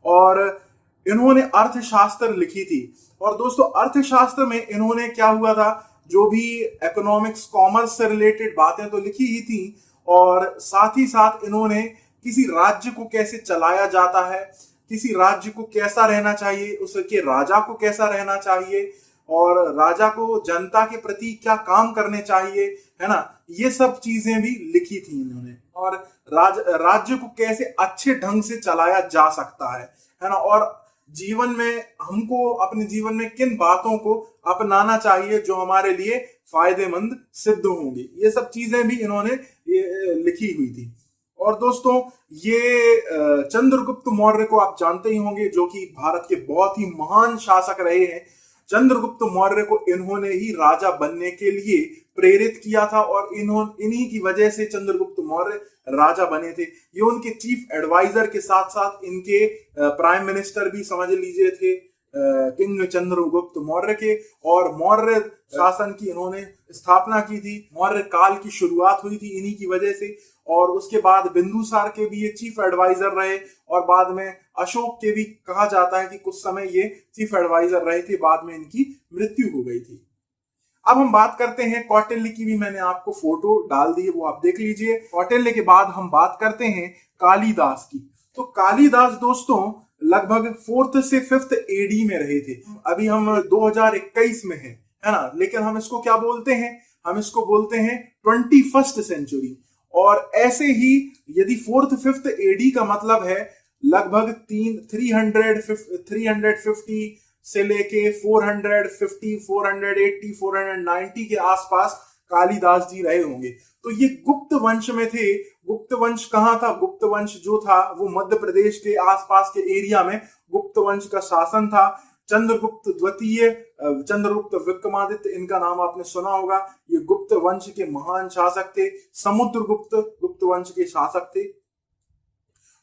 और इन्होंने अर्थशास्त्र लिखी थी। और दोस्तों अर्थशास्त्र में इन्होंने क्या हुआ था, जो भी इकोनॉमिक्स कॉमर्स से रिलेटेड बातें तो लिखी ही थी, और साथ ही साथ इन्होंने किसी राज्य को कैसे चलाया जाता है, किसी राज्य को कैसा रहना चाहिए, उसके राजा को कैसा रहना चाहिए, और राजा को जनता के प्रति क्या काम करने चाहिए, है ना, ये सब चीजें भी लिखी थी इन्होंने। और राज्य को कैसे अच्छे ढंग से चलाया जा सकता है ना, और जीवन में हमको अपने जीवन में किन बातों को अपनाना चाहिए जो हमारे लिए फायदेमंद सिद्ध होंगी, ये सब चीजें भी इन्होंने लिखी हुई थी। और दोस्तों ये चंद्रगुप्त मौर्य को आप जानते ही होंगे, जो कि भारत के बहुत ही महान शासक रहे हैं। चंद्रगुप्त मौर्य को इन्होंने ही राजा बनने के लिए प्रेरित किया था, और इन्हीं की वजह से चंद्रगुप्त मौर्य राजा बने थे। ये उनके चीफ एडवाइजर के साथ साथ इनके प्राइम मिनिस्टर भी समझ लीजिए थे, किंग चंद्रगुप्त मौर्य के। और मौर्य शासन की इन्होंने स्थापना की थी, मौर्य काल की शुरुआत हुई थी इन्हीं की वजह से। और उसके बाद बिंदुसार के भी ये चीफ एडवाइजर रहे, और बाद में अशोक के भी कहा जाता है कि कुछ समय ये चीफ एडवाइजर रहे थे, बाद में इनकी मृत्यु हो गई थी। अब हम बात करते हैं कौटिल्य की, भी मैंने आपको फोटो डाल दी है, वो आप देख लीजिए। कौटिल्य के बाद हम बात करते हैं कालिदास की। तो कालिदास दोस्तों लगभग 4th से 5th एडी में रहे थे। अभी हम 2021 में है ना, लेकिन हम इसको क्या बोलते हैं, हम इसको बोलते हैं 21st सेंचुरी। और ऐसे ही यदि 4th 5th एडी का मतलब है लगभग 350 से लेके 450, 480, 490 के आसपास कालिदास जी रहे होंगे। तो ये गुप्त वंश में थे। गुप्त वंश कहाँ था, गुप्त वंश जो था वो मध्य प्रदेश के आसपास के एरिया में गुप्त वंश का शासन था। चंद्रगुप्त द्वितीय, चंद्रगुप्त विक्रमादित्य, इनका नाम आपने सुना होगा। ये गुप्त वंश के महान शासक थे। समुद्रगुप्त गुप्त वंश के शासक थे।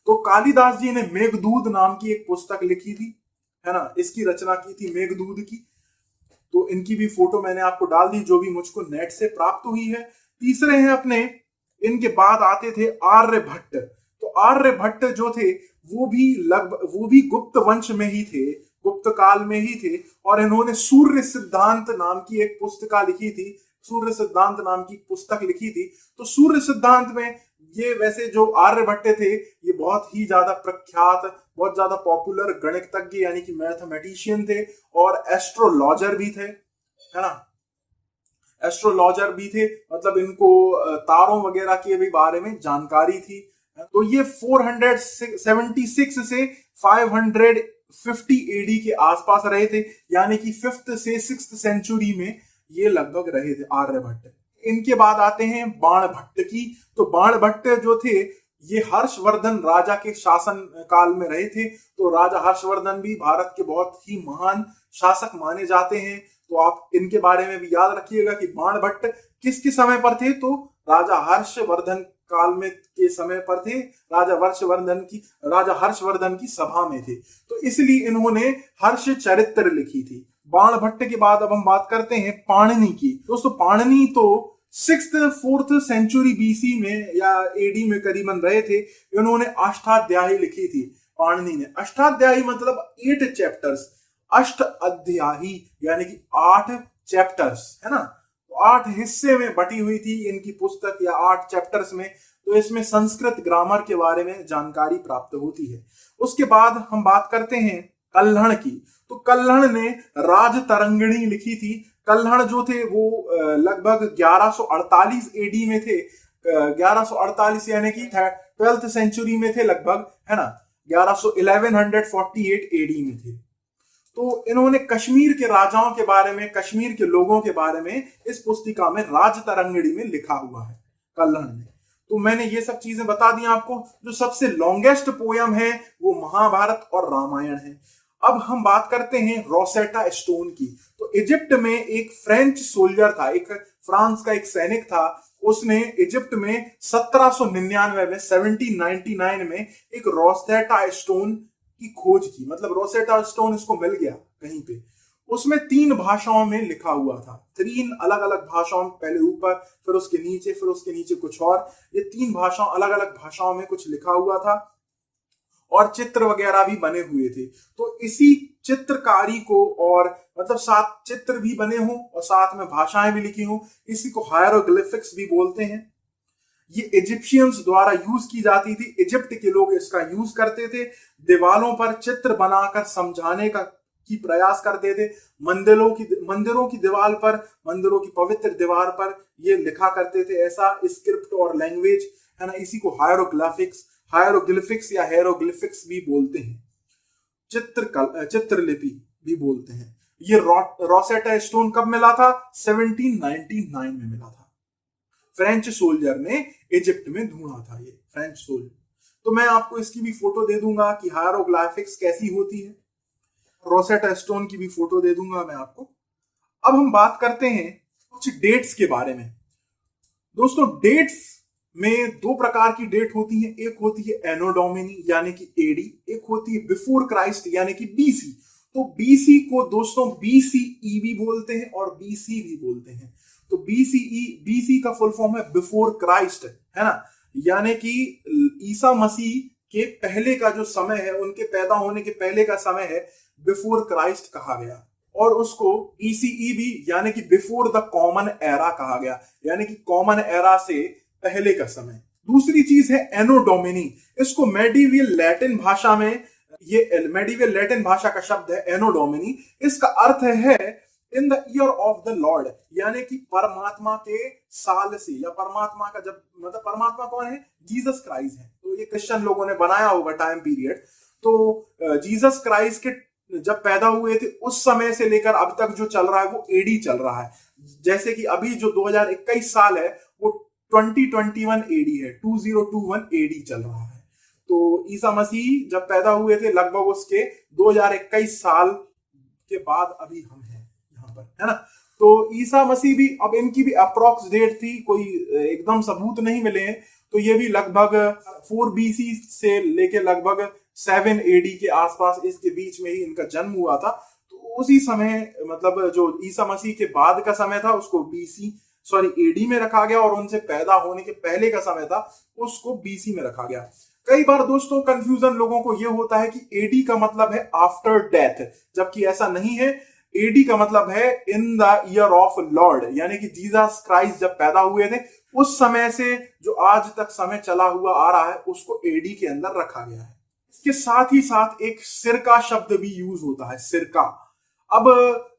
तो कालिदास जी ने मेघदूत नाम की एक पुस्तक लिखी थी, है ना, इसकी रचना की थी मेघदूत की। तो इनकी भी फोटो मैंने आपको डाल दी, जो भी मुझको नेट से प्राप्त हुई है। तीसरे हैं अपने, इनके बाद आते थे आर्यभट्ट। तो आर्यभट्ट जो थे वो भी गुप्त वंश में ही थे, गुप्त काल में ही थे। और इन्होंने सूर्य सिद्धांत नाम की एक पुस्तिका लिखी थी, सूर्य सिद्धांत नाम की पुस्तक लिखी थी। तो सूर्य सिद्धांत में ये, वैसे जो आर्यभट्ट थे ये बहुत ही ज्यादा प्रख्यात, बहुत ज्यादा पॉपुलर गणितज्ञ यानी कि मैथमेटिशियन थे, और एस्ट्रोलॉजर भी थे, है ना, एस्ट्रोलॉजर भी थे। मतलब इनको तारों वगैरह के भी बारे में जानकारी थी। तो ये 476 से 550 एडी के आसपास रहे थे, यानी कि 5th से 6th सेंचुरी में ये लगभग रहे थे आर्यभट्ट। इनके बाद आते हैं बाणभट्ट की। तो बाणभट्ट जो थे ये हर्षवर्धन राजा के शासन काल में रहे थे। तो राजा हर्षवर्धन भी भारत के बहुत ही महान शासक माने जाते हैं। तो आप इनके बारे में भी याद रखिएगा कि बाणभट्ट किसके समय पर थे, तो राजा हर्षवर्धन काल में के समय पर थे। राजा हर्षवर्धन की सभा में थे, तो इसलिए इन्होंने हर्ष चरित्र लिखी थी। बाणभट्ट के बाद अब हम बात करते हैं पाणिनि की। दोस्तों पाणिनि तो 6th 4th सेंचुरी बीसी में या एडी में करीबन रहे थे। इन्होंने अष्टाध्यायी लिखी थी। पाणिनि ने अष्टाध्यायी मतलब 8 चैप्टर्स, अष्ट अध्यायी यानी कि 8 चैप्टर्स, है ना। तो 8 हिस्से में बटी हुई थी इनकी पुस्तक, या 8 चैप्टर्स में। तो इसमें संस्कृत ग्रामर के बारे में जानकारी प्राप्त होती है। उसके बाद हम बात करते हैं कल्हण की। तो कल्हण ने राजतरंगिणी लिखी थी। कल्हण जो थे वो लगभग 1148 एडी में थे। 1148 यानी कि 12th सेंचुरी में थे लगभग, है ना। 1148 एडी में थे। तो इन्होंने कश्मीर के राजाओं के बारे में, कश्मीर के लोगों के बारे में इस पुस्तिका में राज तरंगिणी में लिखा हुआ है, कल्हण में। तो मैंने ये सब चीजें बता दी आपको। जो सबसे लॉन्गेस्ट पोयम है वो महाभारत और रामायण है। अब हम बात करते हैं रोसेटा स्टोन की। तो इजिप्ट में एक फ्रेंच सोल्जर था, एक फ्रांस का एक सैनिक था, उसने इजिप्ट में 1799 में 1799 में एक रोसेटा स्टोन की खोज की। मतलब रोसेटा स्टोन इसको मिल गया कहीं पे। उसमें 3 भाषाओं में लिखा हुआ था, 3 अलग अलग भाषाओं में, पहले ऊपर, फिर उसके नीचे, फिर उसके नीचे कुछ और। ये 3 भाषाओं, अलग अलग भाषाओं में कुछ लिखा हुआ था और चित्र वगैरह भी बने हुए थे। तो इसी चित्रकारी को, और मतलब 7 चित्र भी बने हों और साथ में भाषाएं भी लिखी हों, इसी को हायरोग्लिफिक्स भी बोलते हैं। ये इजिप्शियंस द्वारा यूज की जाती थी, इजिप्ट के लोग इसका यूज करते थे। दीवारों पर चित्र बनाकर समझाने का की प्रयास करते थे। मंदिरों की दीवार पर, मंदिरों की पवित्र दीवार पर ये लिखा करते थे। ऐसा स्क्रिप्ट और लैंग्वेज है ना, इसी को हायरोग्लिफिक्स या हेरोग्लिफिक्स भी बोलते हैं। चित्रलिपि भी बोलते हैं। ये रोसेटा स्टोन कब मिला था? 1799 में मिला था। फ्रेंच सोल्जर ने इजिप्ट में ढूंढा था, ये फ्रेंच सोल्जर। तो मैं आपको इसकी भी फोटो दे दूंगा कि हायरोग्लिफिक्स कैसी होती है। रोसेटा स्टोन की भी फोटो दे दूंगा मैं आपको। अब हम बात करते हैं कुछ डेट्स के बारे में। दोस्तों, डेट्स में 2 प्रकार की डेट होती है। एक होती है एनो डोमिनी यानी कि एडी, एक होती है बिफोर क्राइस्ट यानी कि बीसी। तो बीसी को दोस्तों बीसीई भी बोलते हैं और बीसी भी बोलते हैं। तो बीसी का फुल फॉर्म है बिफोर क्राइस्ट, है ना, यानी कि ईसा मसीह के पहले का जो समय है, उनके पैदा होने के पहले का समय है, बिफोर क्राइस्ट कहा गया। और उसको बीसीई भी यानी कि बिफोर द कॉमन एरा कहा गया, यानी कि कॉमन एरा से पहले का समय। दूसरी चीज है एनो डोमिनी। इसको मेडिवियल लैटिन भाषा में, ये मेडिवियल लैटिन भाषा का शब्द है एनो डोमिनी। इसका अर्थ है in the year of the Lord, यानी कि परमात्मा के साल से, या परमात्मा का जब, मतलब परमात्मा कौन है? जीसस क्राइस्ट है। तो ये क्रिश्चियन लोगों ने बनाया होगा टाइम पीरियड। तो जीसस क्राइस्ट के जब पैदा हुए थे उस समय से लेकर अब तक जो चल रहा है वो एडी चल रहा है। जैसे कि अभी जो 2021 साल है वो 2021 एडी है, 2021 एडी चल रहा है। तो ईसा मसीह जब पैदा हुए थे लगभग उसके 2021 साल के बाद अभी हम हैं यहाँ पर, है ना। तो ईसा मसीह भी, अब इनकी भी अप्रॉक्स डेट थी, कोई एकदम सबूत नहीं मिले हैं। तो ये भी लगभग 4 BC से लेके लगभग 7 AD के आसपास, इसके बीच में ही इनका जन्म हुआ था। तो उसी समय, मतलब जो ईसा मसीह के बाद का समय था उसको AD में रखा गया, और उनसे पैदा होने के पहले का समय था उसको BC में रखा गया। कई बार दोस्तों कंफ्यूजन लोगों को यह होता है कि AD का मतलब है आफ्टर डेथ, जबकि ऐसा नहीं है। AD का मतलब है in the year of Lord, यानी कि जीसस क्राइस्ट जब पैदा हुए थे उस समय से जो आज तक समय चला हुआ आ रहा है उसको AD के अंदर रखा गया है। इसके साथ ही साथ एक सिरका शब्द भी यूज होता है, सिरका। अब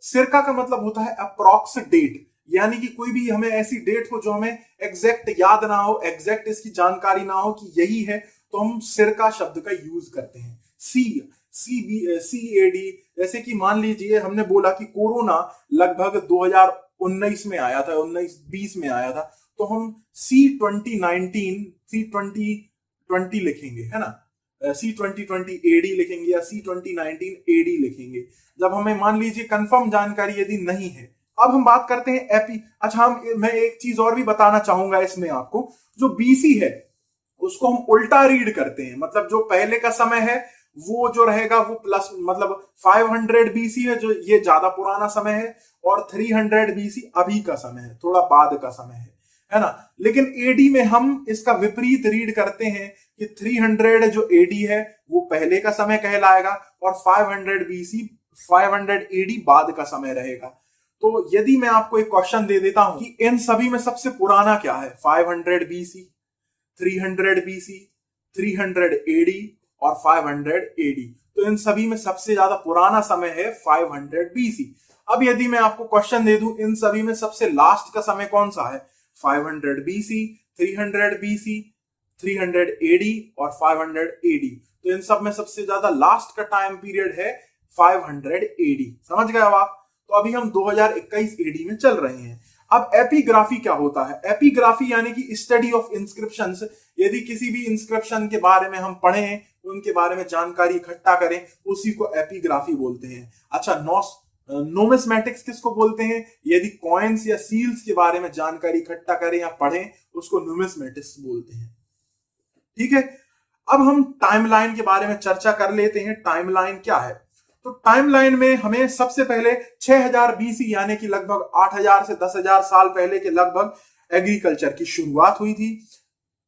सिरका का मतलब होता है अप्रॉक्स डेट, यानी कि कोई भी हमें ऐसी डेट हो जो हमें एग्जैक्ट याद ना हो, एग्जैक्ट इसकी जानकारी ना हो कि यही है, तो हम सिरका शब्द का यूज करते हैं। CAD, जैसे कि मान लीजिए हमने बोला कि कोरोना लगभग 2019 में आया था, 19-20 में आया था, तो हम C2020 लिखेंगे, है ना। C2020 AD लिखेंगे या C2019 AD लिखेंगे, जब हमें मान लीजिए कंफर्म जानकारी यदि नहीं है। अब हम बात करते हैं एपी। अच्छा, मैं एक चीज और भी बताना चाहूंगा इसमें आपको। जो BC है उसको हम उल्टा रीड करते हैं, मतलब जो पहले का समय है वो जो रहेगा वो प्लस, मतलब 500 BC है जो ये ज्यादा पुराना समय है, और 300 BC अभी का समय है, थोड़ा बाद का समय है ना। लेकिन AD में हम इसका विपरीत रीड करते हैं कि 300 जो AD है वो पहले का समय कहलाएगा, और 500 AD बाद का समय रहेगा। तो यदि मैं आपको एक क्वेश्चन दे देता हूं कि इन सभी में सबसे पुराना क्या है, 500 BC, 300 BC, 300 AD और 500 AD, तो इन सभी में सबसे ज्यादा पुराना समय है 500 BC। अब यदि मैं आपको क्वेश्चन दे दूं इन सभी में सबसे लास्ट का समय कौन सा है, 500 BC, 300 BC, 300 AD और 500 AD, तो इन सब में सबसे ज्यादा लास्ट का टाइम पीरियड है 500 एडी। समझ गए हो आप? तो अभी हम 2021 एडी में चल रहे हैं। अब एपिग्राफी क्या होता है? एपिग्राफी यानी कि स्टडी ऑफ इंस्क्रिप्शंस। यदि किसी भी इंस्क्रिप्शन के बारे में हम पढ़ें, उनके बारे में जानकारी इकट्ठा करें, उसी को एपिग्राफी बोलते हैं। अच्छा, नोमिस्मेटिक्स किसको बोलते हैं? यदि कॉइन्स या सील्स के बारे में जानकारी इकट्ठा करें या पढ़ें, उसको न्यूमिस्मेटिक्स बोलते हैं। ठीक है, अब हम टाइमलाइन के बारे में चर्चा कर लेते हैं। टाइमलाइन क्या है? तो टाइमलाइन में हमें सबसे पहले 6000 बीसी यानी कि लगभग 8000 से 10000 साल पहले के लगभग एग्रीकल्चर की शुरुआत हुई थी।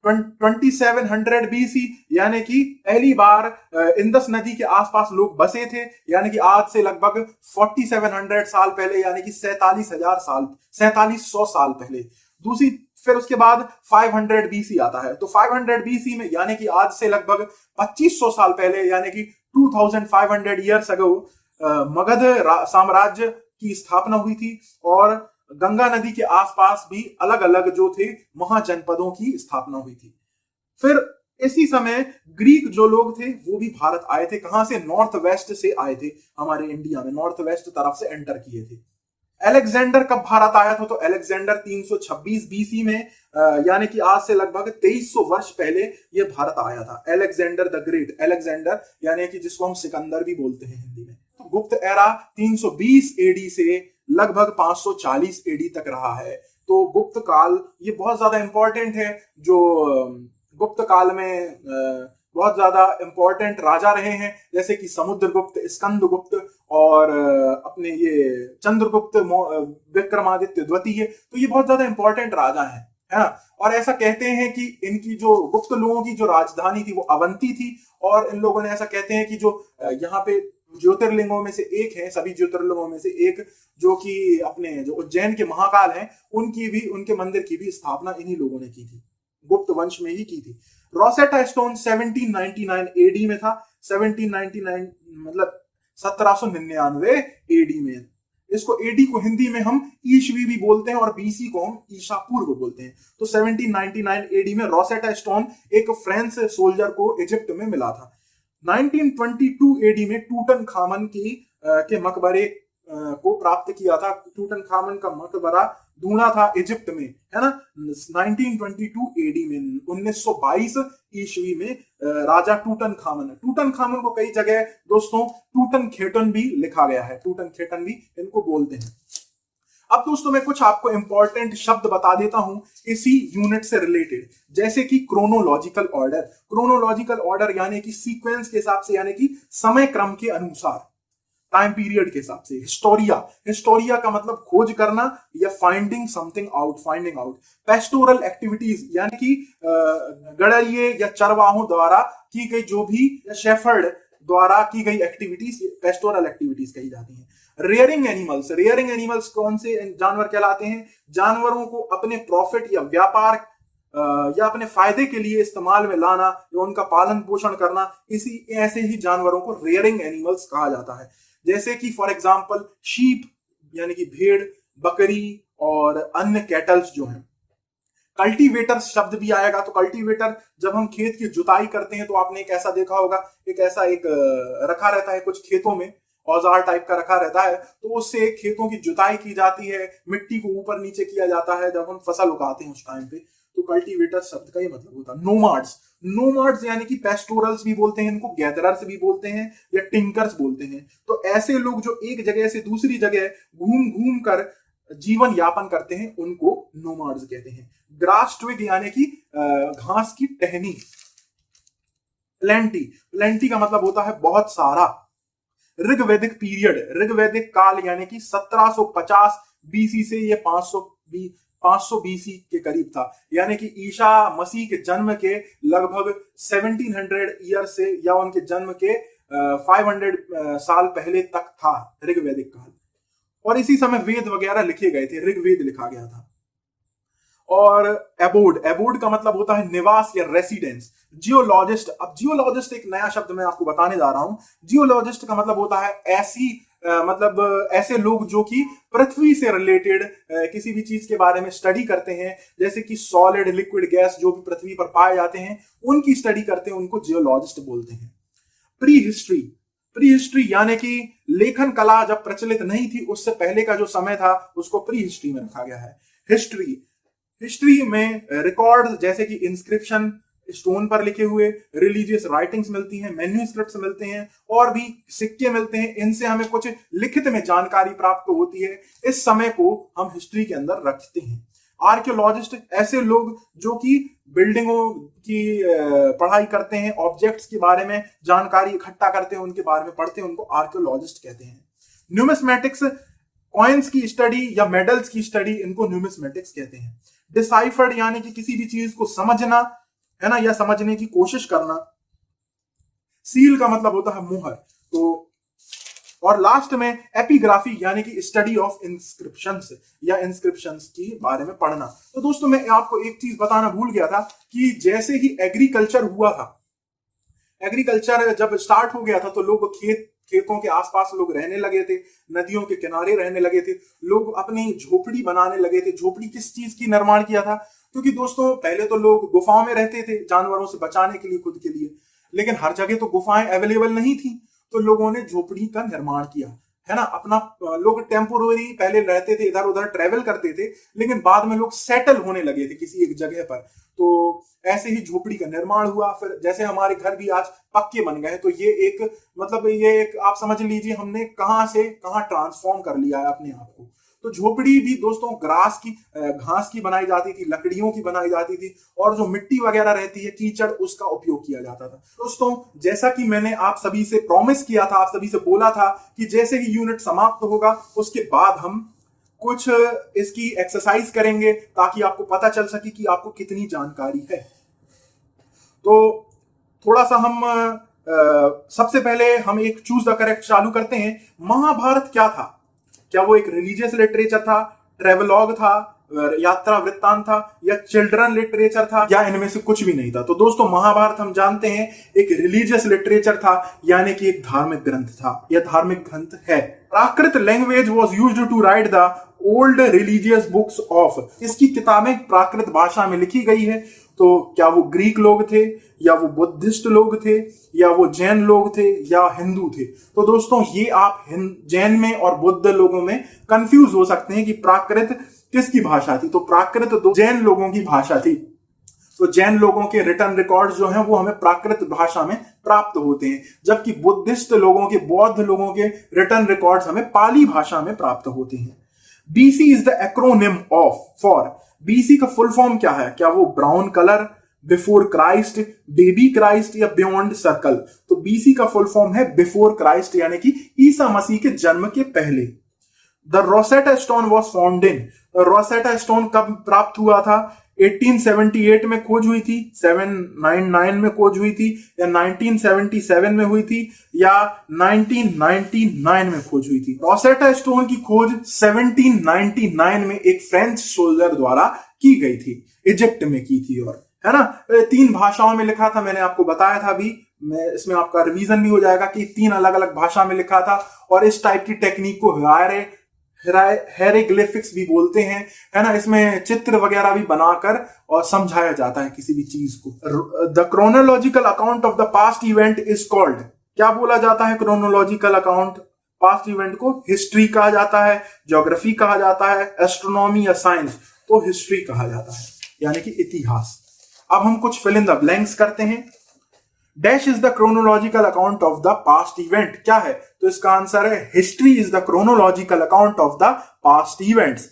2700 बीसी यानी कि पहली बार इंदस नदी के आसपास लोग बसे थे, यानी कि आज से लगभग 4700 साल पहले, यानी कि 4700 साल पहले। दूसरी, फिर उसके बाद 500 बीसी आता है। तो 500 बीसी में यानी कि आज से लगभग 2500 साल पहले, यानी कि 2500 ईयर्स अगो मगध साम्राज्य की स्थापना हुई थी और गंगा नदी के आसपास भी अलग अलग जो थे महाजनपदों की स्थापना हुई थी। फिर इसी समय ग्रीक जो लोग थे वो भी भारत आए थे। कहां से? नॉर्थ वेस्ट से आए थे, हमारे इंडिया में नॉर्थ वेस्ट तरफ से एंटर किए थे। अलेक्जेंडर कब भारत आया था? तो अलेक्जेंडर 326 बीसी में, यानी कि आज से लगभग 2300 वर्ष पहले ये भारत आया था। अलेक्जेंडर द ग्रेट, अलेक्जेंडर यानी कि जिसको हम सिकंदर भी बोलते हैं हिंदी में। तो गुप्त एरा 320 एडी से लगभग 540 एडी तक रहा है। तो गुप्त काल ये बहुत ज्यादा इंपॉर्टेंट है। जो गुप्त काल में बहुत ज्यादा इंपॉर्टेंट राजा रहे हैं, जैसे कि समुद्रगुप्त, स्कंदगुप्त और अपने ये चंद्रगुप्त, विक्रमादित्य द्वितीय। तो ये बहुत ज्यादा इंपॉर्टेंट राजा हैं, है ना। और ऐसा कहते हैं कि इनकी जो गुप्त लोगों की जो राजधानी थी वो अवंती थी। और इन लोगों ने ऐसा कहते हैं कि जो यहाँ पे ज्योतिर्लिंगों में से एक है, सभी ज्योतिर्लिंगों में से एक, जो कि अपने जो उज्जैन के महाकाल हैं, उनके मंदिर की भी स्थापना इन्हीं लोगों ने की थी, गुप्त वंश में ही की थी। रोसेटा स्टोन 1799 एडी में था। 1799 मतलब 1799 एडी में। इसको एडी को हिंदी में हम ईसवी भी बोलते हैं और बीसी को हम ईसा पूर्व बोलते हैं। तो 1799 एडी में रोसेटा स्टोन एक फ्रेंच सोल्जर को इजिप्ट में मिला था। 1922 एडी में टूटन खामन के मकबरे को प्राप्त किया था। टूटन खामन का मकबरा ढूंढा था इजिप्ट में, है ना, 1922 एडी में। 1922 ईस्वी में राजा टूटन खामन को कई जगह दोस्तों टूटन खेटन भी लिखा गया है, टूटन खेटन भी इनको बोलते हैं। अब दोस्तों मैं कुछ आपको इंपॉर्टेंट शब्द बता देता हूं इसी यूनिट से रिलेटेड, जैसे कि क्रोनोलॉजिकल ऑर्डर। क्रोनोलॉजिकल ऑर्डर यानी कि सीक्वेंस के हिसाब से, यानी कि समय क्रम के अनुसार, टाइम पीरियड के हिसाब से। हिस्टोरिया का मतलब खोज करना या finding something out, finding out. Pastoral activities यानी कि गड़रिये या चरवाहों द्वारा की गई जो भी, शेफर्ड द्वारा की गई एक्टिविटीज पेस्टोरल एक्टिविटीज कही जाती हैं। रेयरिंग एनिमल्स कौन से जानवर कहलाते हैं? जानवरों को अपने प्रॉफिट या व्यापार या अपने फायदे के लिए इस्तेमाल में लाना या उनका पालन पोषण करना, इसी ऐसे ही जानवरों को रेयरिंग एनिमल्स कहा जाता है। जैसे कि फॉर एग्जांपल शीप यानी कि भेड़, बकरी और अन्य कैटल्स जो हैं। कल्टीवेटर शब्द भी आएगा। तो कल्टीवेटर, जब हम खेत की जुताई करते हैं तो आपने एक ऐसा देखा होगा, एक रखा रहता है कुछ खेतों में, औजार टाइप का रखा रहता है, तो उससे खेतों की जुताई की जाती है, मिट्टी को ऊपर नीचे किया जाता है जब हम फसल उगाते हैं उस टाइम पे। तो कल्टीवेटर शब्द का ये मतलब होता है। नोमाड्स यानी कि पेस्टोरल्स भी बोलते हैं इनको, गैदरर्स भी बोलते हैं या टिंकर्स बोलते हैं। तो ऐसे लोग जो एक जगह से दूसरी जगह घूम घूम कर जीवन यापन करते हैं उनको नोमाड्स कहते हैं। ग्रास ट्विग यानी कि घास की टहनी। प्लेंटी का मतलब होता है बहुत सारा। ऋग्वैदिक पीरियड, ऋग्वैदिक काल यानी कि 1750 बीसी से ये 500 बीसी के करीब था, यानी कि ईसा मसीह के जन्म के लगभग 1700 ईयर से या उनके जन्म के 500 साल पहले तक था ऋग्वैदिक काल। और इसी समय वेद वगैरह लिखे गए थे, ऋग्वेद लिखा गया था। और एबोर्ड का मतलब होता है निवास या रेसिडेंस। जियोलॉजिस्ट, अब जियोलॉजिस्ट एक नया शब्द मैं आपको बताने जा रहा हूं। जियोलॉजिस्ट का मतलब होता है ऐसे लोग जो कि पृथ्वी से रिलेटेड किसी भी चीज के बारे में स्टडी करते हैं, जैसे कि सॉलिड, लिक्विड, गैस जो भी पृथ्वी पर पाए जाते हैं उनकी स्टडी करते हैं, उनको जियोलॉजिस्ट बोलते हैं। प्री प्री हिस्ट्री यानी कि लेखन कला जब प्रचलित नहीं थी, उससे पहले का जो समय था उसको प्री हिस्ट्री में रखा गया है। हिस्ट्री, हिस्ट्री में रिकॉर्ड जैसे कि इंस्क्रिप्शन, स्टोन पर लिखे हुए, रिलीजियस राइटिंग्स मिलती हैं, मैन्यूस्क्रिप्ट्स मिलते हैं और भी सिक्के मिलते हैं। इनसे हमें कुछ लिखित में जानकारी प्राप्त होती है। इस समय को हम हिस्ट्री के अंदर रखते हैं। आर्कियोलॉजिस्ट ऐसे लोग जो कि बिल्डिंगों की पढ़ाई करते हैं, ऑब्जेक्ट्स के बारे में जानकारी इकट्ठा करते हैं, उनके बारे में पढ़ते हैं, उनको आर्कियोलॉजिस्ट कहते हैं। न्यूमिस्मेटिक्स, कॉइन्स की स्टडी या मेडल्स की स्टडी, इनको न्यूमिस्मेटिक्स कहते हैं। डिसाइफर्ड यानी कि किसी भी चीज को समझना है ना, या समझने की कोशिश करना। सील का मतलब होता है मुहर। तो और लास्ट में एपिग्राफी यानी कि स्टडी ऑफ इंस्क्रिप्शंस या इंस्क्रिप्शंस के बारे में पढ़ना। तो दोस्तों मैं आपको एक चीज बताना भूल गया था कि जैसे ही एग्रीकल्चर हुआ था, एग्रीकल्चर जब स्टार्ट हो गया था तो लोग खेतों के आसपास लोग रहने लगे थे, नदियों के किनारे रहने लगे थे, लोग अपनी झोपड़ी बनाने लगे थे। झोपड़ी किस चीज की निर्माण किया था? क्योंकि दोस्तों पहले तो लोग गुफाओं में रहते थे जानवरों से बचाने के लिए, खुद के लिए, लेकिन हर जगह तो गुफाएं अवेलेबल नहीं थी, तो लोगों ने झोपड़ी का निर्माण किया, है ना। अपना लोग टेम्पोररी पहले रहते थे, इधर उधर ट्रेवल करते थे, लेकिन बाद में लोग सेटल होने लगे थे किसी एक जगह पर। तो ऐसे ही झोपड़ी का निर्माण हुआ। फिर जैसे हमारे घर भी आज पक्के बन गए, तो ये एक मतलब ये एक आप समझ लीजिए हमने कहां से कहां ट्रांसफॉर्म कर लिया है अपने आप को। तो झोपड़ी भी दोस्तों घास की बनाई जाती थी, लकड़ियों की बनाई जाती थी, और जो मिट्टी वगैरह रहती है, कीचड़, उसका उपयोग किया जाता था। दोस्तों जैसा कि मैंने आप सभी से प्रॉमिस किया था, आप सभी से बोला था कि जैसे ही यूनिट समाप्त होगा उसके बाद हम कुछ इसकी एक्सरसाइज करेंगे ताकि आपको पता चल सके कि आपको कितनी जानकारी है। तो थोड़ा सा हम सबसे पहले हम एक चूज द करेक्ट चालू करते हैं। महाभारत क्या था? क्या वो एक रिलीजियस लिटरेचर था, ट्रेवलॉग था, यात्रा वृत्तांत था, या चिल्ड्रन लिटरेचर था, या इनमें से कुछ भी नहीं था? तो दोस्तों महाभारत हम जानते हैं एक रिलीजियस लिटरेचर था, यानी कि एक धार्मिक ग्रंथ था, यह धार्मिक ग्रंथ है। Prakrit language was used to write the old religious books of, इसकी किताबें प्राकृत भाषा में लिखी गई है। तो क्या वो ग्रीक लोग थे, या वो बुद्धिस्ट लोग थे, या वो जैन लोग थे, या हिंदू थे? तो दोस्तों ये आप जैन में और बुद्ध लोगों में कंफ्यूज हो सकते हैं कि प्राकृत किसकी भाषा थी। तो प्राकृत तो जैन लोगों की भाषा थी। तो जैन लोगों के रिटर्न रिकॉर्ड्स जो हैं वो हमें प्राकृत भाषा में प्राप्त होते हैं, जबकि बुद्धिस्ट लोगों के, बौद्ध लोगों के रिटर्न रिकॉर्ड्स हमें पाली भाषा में प्राप्त होते हैं। BC is the acronym of for, BC का फुल फॉर्म क्या है? क्या वो brown colour, before Christ, baby Christ, या बियॉन्ड सर्कल? तो बीसी का फुल फॉर्म है बिफोर क्राइस्ट, यानी कि ईसा मसीह के जन्म के पहले। The Rosetta stone was found in, Rosetta stone कब प्राप्त हुआ था? 1878 में खोज हुई थी, 799 में खोज हुई थी, या 1977 में हुई थी, या 1999 में खोज हुई थी? रोसेटा स्टोन की खोज 1799 में एक फ्रेंच सोल्जर द्वारा की गई थी, इजिप्ट में की थी, और है ना 3 भाषाओं में लिखा था। मैंने आपको बताया था अभी, मैं इसमें आपका रिवीजन भी हो जाएगा कि 3 अलग अलग भाषा में लिखा था। और इस टाइप की टेक्निक को हेरोग्लिफिक्स भी बोलते हैं, है ना। इसमें चित्र वगैरह भी बनाकर और समझाया जाता है किसी भी चीज को। The chronological account of the past event is called, क्या बोला जाता है? क्रोनोलॉजिकल अकाउंट पास्ट इवेंट को हिस्ट्री कहा जाता है, ज्योग्राफी कहा जाता है, एस्ट्रोनॉमी या साइंस तो हिस्ट्री कहा जाता है, यानी कि इतिहास। अब हम कुछ फिल इन द ब्लैंक्स करते हैं। Dash is the chronological account of the past event, क्या है? तो इसका आंसर है history is the chronological account of the past events.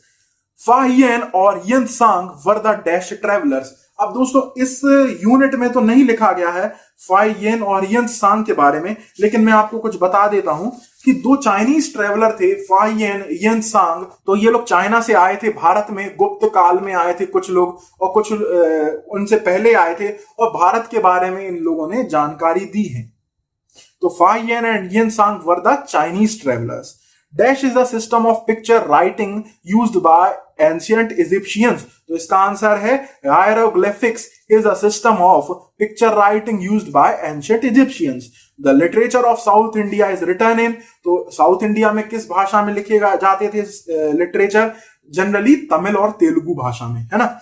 फा हियन और हियन Tsang were the dash travellers. अब दोस्तों इस यूनिट में तो नहीं लिखा गया है फा हियन और हियन सांग के बारे में, लेकिन मैं आपको कुछ बता देता हूं कि 2 चाइनीज ट्रेवलर थे, फा हियन, हियन सांग। तो ये लोग चाइना से आए थे, भारत में गुप्त काल में आए थे कुछ लोग, और कुछ उनसे पहले आए थे, और भारत के बारे में इन लोगों ने जानकारी दी है। तो फा हियन and Hiuen Tsang were the Chinese travellers. Dash is the system of picture writing used by ancient Egyptians. तो इसका आंसर है hieroglyphics is a system of picture writing used by ancient Egyptians. The literature of south India is written in. तो south India में किस भाषा में लिखे जाते थे लिटरेचर? जनरली तमिल और तेलुगु भाषा में, है ना।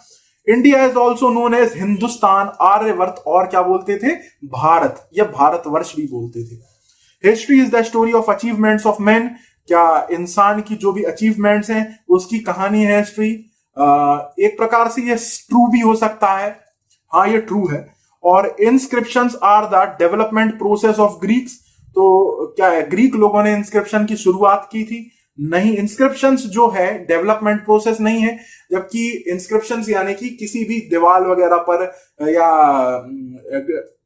India is also known as Hindustan, Aryavarta, और क्या बोलते थे? भारत, या भारतवर्ष भी बोलते थे। History is the story of achievements of man, क्या इंसान की जो भी अचीवमेंट्स हैं उसकी कहानी है हिस्ट्री। एक प्रकार से ये ट्रू भी हो सकता है, हाँ ये ट्रू है। और inscriptions are the development process of Greeks, तो क्या है, ग्रीक लोगों ने इंस्क्रिप्शन की शुरुआत की थी? नहीं, इंस्क्रिप्शंस जो है डेवलपमेंट प्रोसेस नहीं है, जबकि इंस्क्रिप्शंस यानी कि किसी भी दीवार वगैरह पर या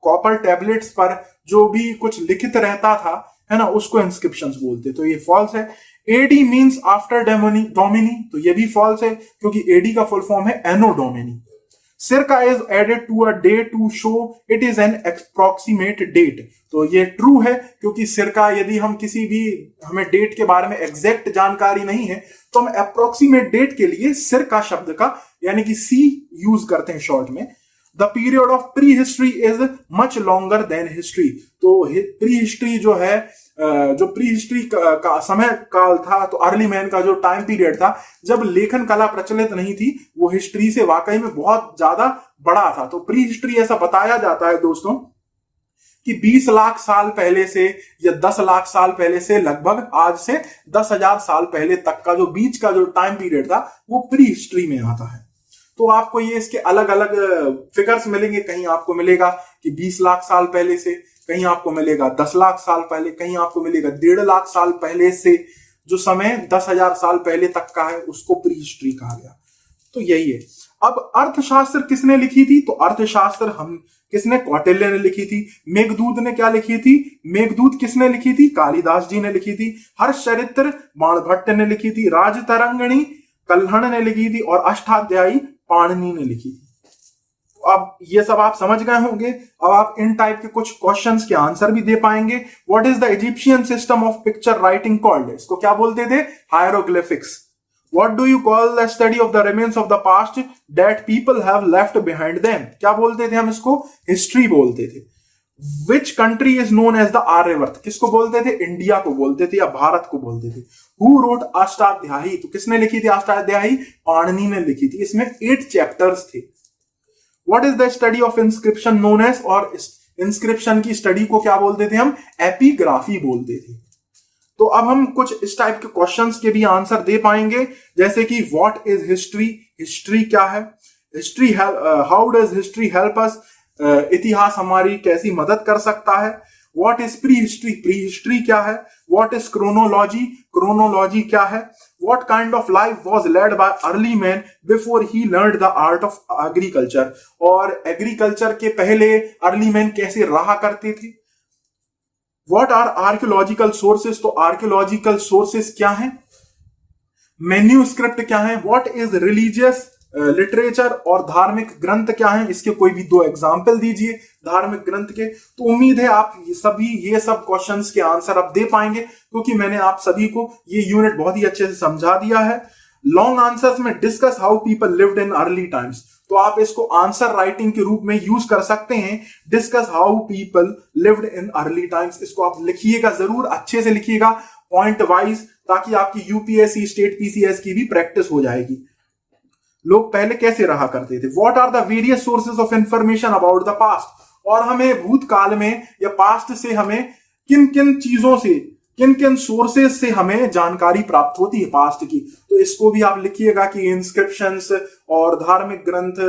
कॉपर टैबलेट्स पर जो भी कुछ लिखित रहता था, है ना, उसको इंस्क्रिप्शंस बोलते। तो ये फॉल्स है। एडी मींस आफ्टर डोमिनी, तो ये भी फॉल्स है क्योंकि एडी का फुल फॉर्म है anno domini. Circa is added to a day to show it is an approximate date, तो ये ट्रू है क्योंकि सिरका, यदि हम किसी भी, हमें डेट के बारे में एग्जैक्ट जानकारी नहीं है तो हम अप्रोक्सीमेट डेट के लिए सिरका शब्द का यानी कि सी यूज करते हैं शॉर्ट में। The period of pre history is much longer than history, तो प्री हिस्ट्री जो है, जो प्री हिस्ट्री का समय काल था, तो अर्ली मैन का जो टाइम पीरियड था जब लेखन कला प्रचलित नहीं थी, वो हिस्ट्री से वाकई में बहुत ज्यादा बड़ा था। तो प्री हिस्ट्री ऐसा बताया जाता है दोस्तों कि 20 लाख साल पहले से या 10 लाख साल पहले से लगभग आज से 10,000 साल पहले तक का जो बीच का जो टाइम पीरियड था वो प्री हिस्ट्री में आता है। तो आपको ये इसके अलग अलग फिगर्स मिलेंगे, कहीं आपको मिलेगा कि 20 लाख साल पहले से, कहीं आपको मिलेगा 10 लाख साल पहले, कहीं आपको मिलेगा 1.5 लाख साल पहले से, जो समय 10,000 साल पहले तक का है उसको प्री हिस्ट्री कहा गया। तो यही है। अब अर्थशास्त्र किसने लिखी थी? तो अर्थशास्त्र किसने? कौटिल्य ने लिखी थी। मेघदूत ने क्या लिखी थी? मेघदूत किसने लिखी थी? कालिदास जी ने लिखी थी। हर्षचरित्र बाणभट्ट ने लिखी थी। राजतरंगिणी कल्हण ने लिखी थी और अष्टाध्यायी पाणिनि ने लिखी थी। अब ये सब आप समझ गए होंगे। अब आप इन टाइप के कुछ क्वेश्चंस के आंसर भी दे पाएंगे। What is the Egyptian system of picture writing called? इसको क्या बोलते थे? Hieroglyphics. What do you call the study of the remains of the past that people have left behind them? क्या बोलते थे हम इसको? हिस्ट्री बोलते थे। Which country is known as the Aryavart? किसको बोलते थे? इंडिया को बोलते थे या भारत को बोलते थे। Who wrote Ashtadhyayi? तो किसने लिखी थी अष्टाध्यायी? पाणिनि ने लिखी थी। इसमें 8 चैप्टर्स थे। What is the study of inscription known as? और इंस्क्रिप्शन की स्टडी को क्या बोलते थे हम? एपिग्राफी बोलते थे। तो अब हम कुछ इस टाइप के क्वेश्चंस के भी आंसर दे पाएंगे, जैसे कि व्हाट इज हिस्ट्री? हिस्ट्री क्या है? History how does history help us? इतिहास हमारी कैसी मदद कर सकता है? What is pre history? Pre history क्या है? What is chronology? क्रोनोलॉजी क्या है? What kind of life was led by early man before he learned the art of agriculture? और एग्रीकल्चर के पहले अर्ली मैन कैसे रहा करते थे? What are archaeological sources? तो आर्कियोलॉजिकल सोर्सेस क्या हैं? मैन्यूस्क्रिप्ट क्या है? What is religious literature? और धार्मिक ग्रंथ क्या है? इसके कोई भी 2 एग्जाम्पल दीजिए धार्मिक ग्रंथ के। तो उम्मीद है आप ये सब क्वेश्चंस के आंसर आप दे पाएंगे, क्योंकि मैंने आप सभी को ये यूनिट बहुत ही अच्छे से समझा दिया है। लॉन्ग आंसर्स में discuss how people lived in early times, तो आप इसको आंसर राइटिंग के रूप में यूज कर सकते हैं। Discuss how people lived in early times, इसको आप लिखिएगा, जरूर अच्छे से लिखिएगा पॉइंट वाइज, ताकि आपकी यूपीएससी स्टेट पीसीएस की भी प्रैक्टिस हो जाएगी। लोग पहले कैसे रहा करते थे? What are the various sources of information about the past? और हमें भूतकाल में या पास्ट से हमें किन किन चीजों से, किन किन सोर्सेज से हमें जानकारी प्राप्त होती है पास्ट की? तो इसको भी आप लिखिएगा कि इंस्क्रिप्शंस और धार्मिक ग्रंथ,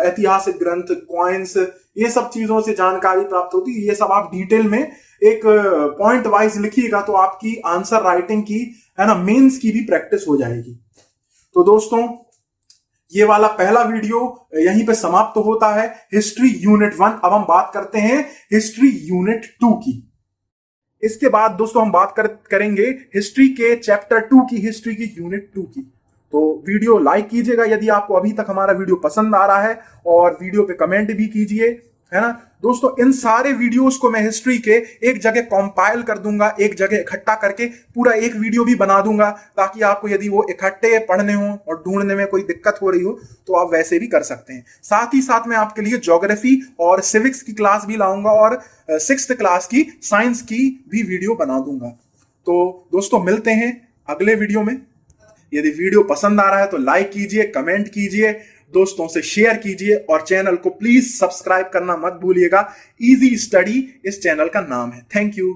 ऐतिहासिक ग्रंथ, कॉइन्स, ये सब चीजों से जानकारी प्राप्त होती है। ये सब आप डिटेल में एक पॉइंट वाइज लिखिएगा, तो आपकी आंसर राइटिंग की, है ना, मेंस की भी प्रैक्टिस हो जाएगी। तो दोस्तों, ये वाला पहला वीडियो यहीं पे समाप्त होता है, हिस्ट्री यूनिट 1। अब हम बात करते हैं हिस्ट्री यूनिट 2 की। इसके बाद दोस्तों हम बात करेंगे हिस्ट्री के चैप्टर 2 की, हिस्ट्री की यूनिट 2 की। तो वीडियो लाइक कीजिएगा यदि आपको अभी तक हमारा वीडियो पसंद आ रहा है, और वीडियो पे कमेंट भी कीजिए, है ना। दोस्तों, इन सारे वीडियोस को मैं हिस्ट्री के एक जगह कंपाइल कर दूंगा, एक जगह इकट्ठा करके पूरा एक वीडियो भी बना दूंगा, ताकि आपको यदि वो इकट्ठे पढ़ने हो और ढूंढने में कोई दिक्कत हो रही हो तो आप वैसे भी कर सकते हैं। साथ ही साथ मैं आपके लिए ज्योग्राफी और सिविक्स की क्लास भी लाऊंगा, और 6th क्लास की साइंस की भी वीडियो बना दूंगा। तो दोस्तों, मिलते हैं अगले वीडियो में। यदि वीडियो पसंद आ रहा है तो लाइक कीजिए, कमेंट कीजिए, दोस्तों से शेयर कीजिए, और चैनल को प्लीज सब्सक्राइब करना मत भूलिएगा। इजी स्टडी इस चैनल का नाम है। Thank you.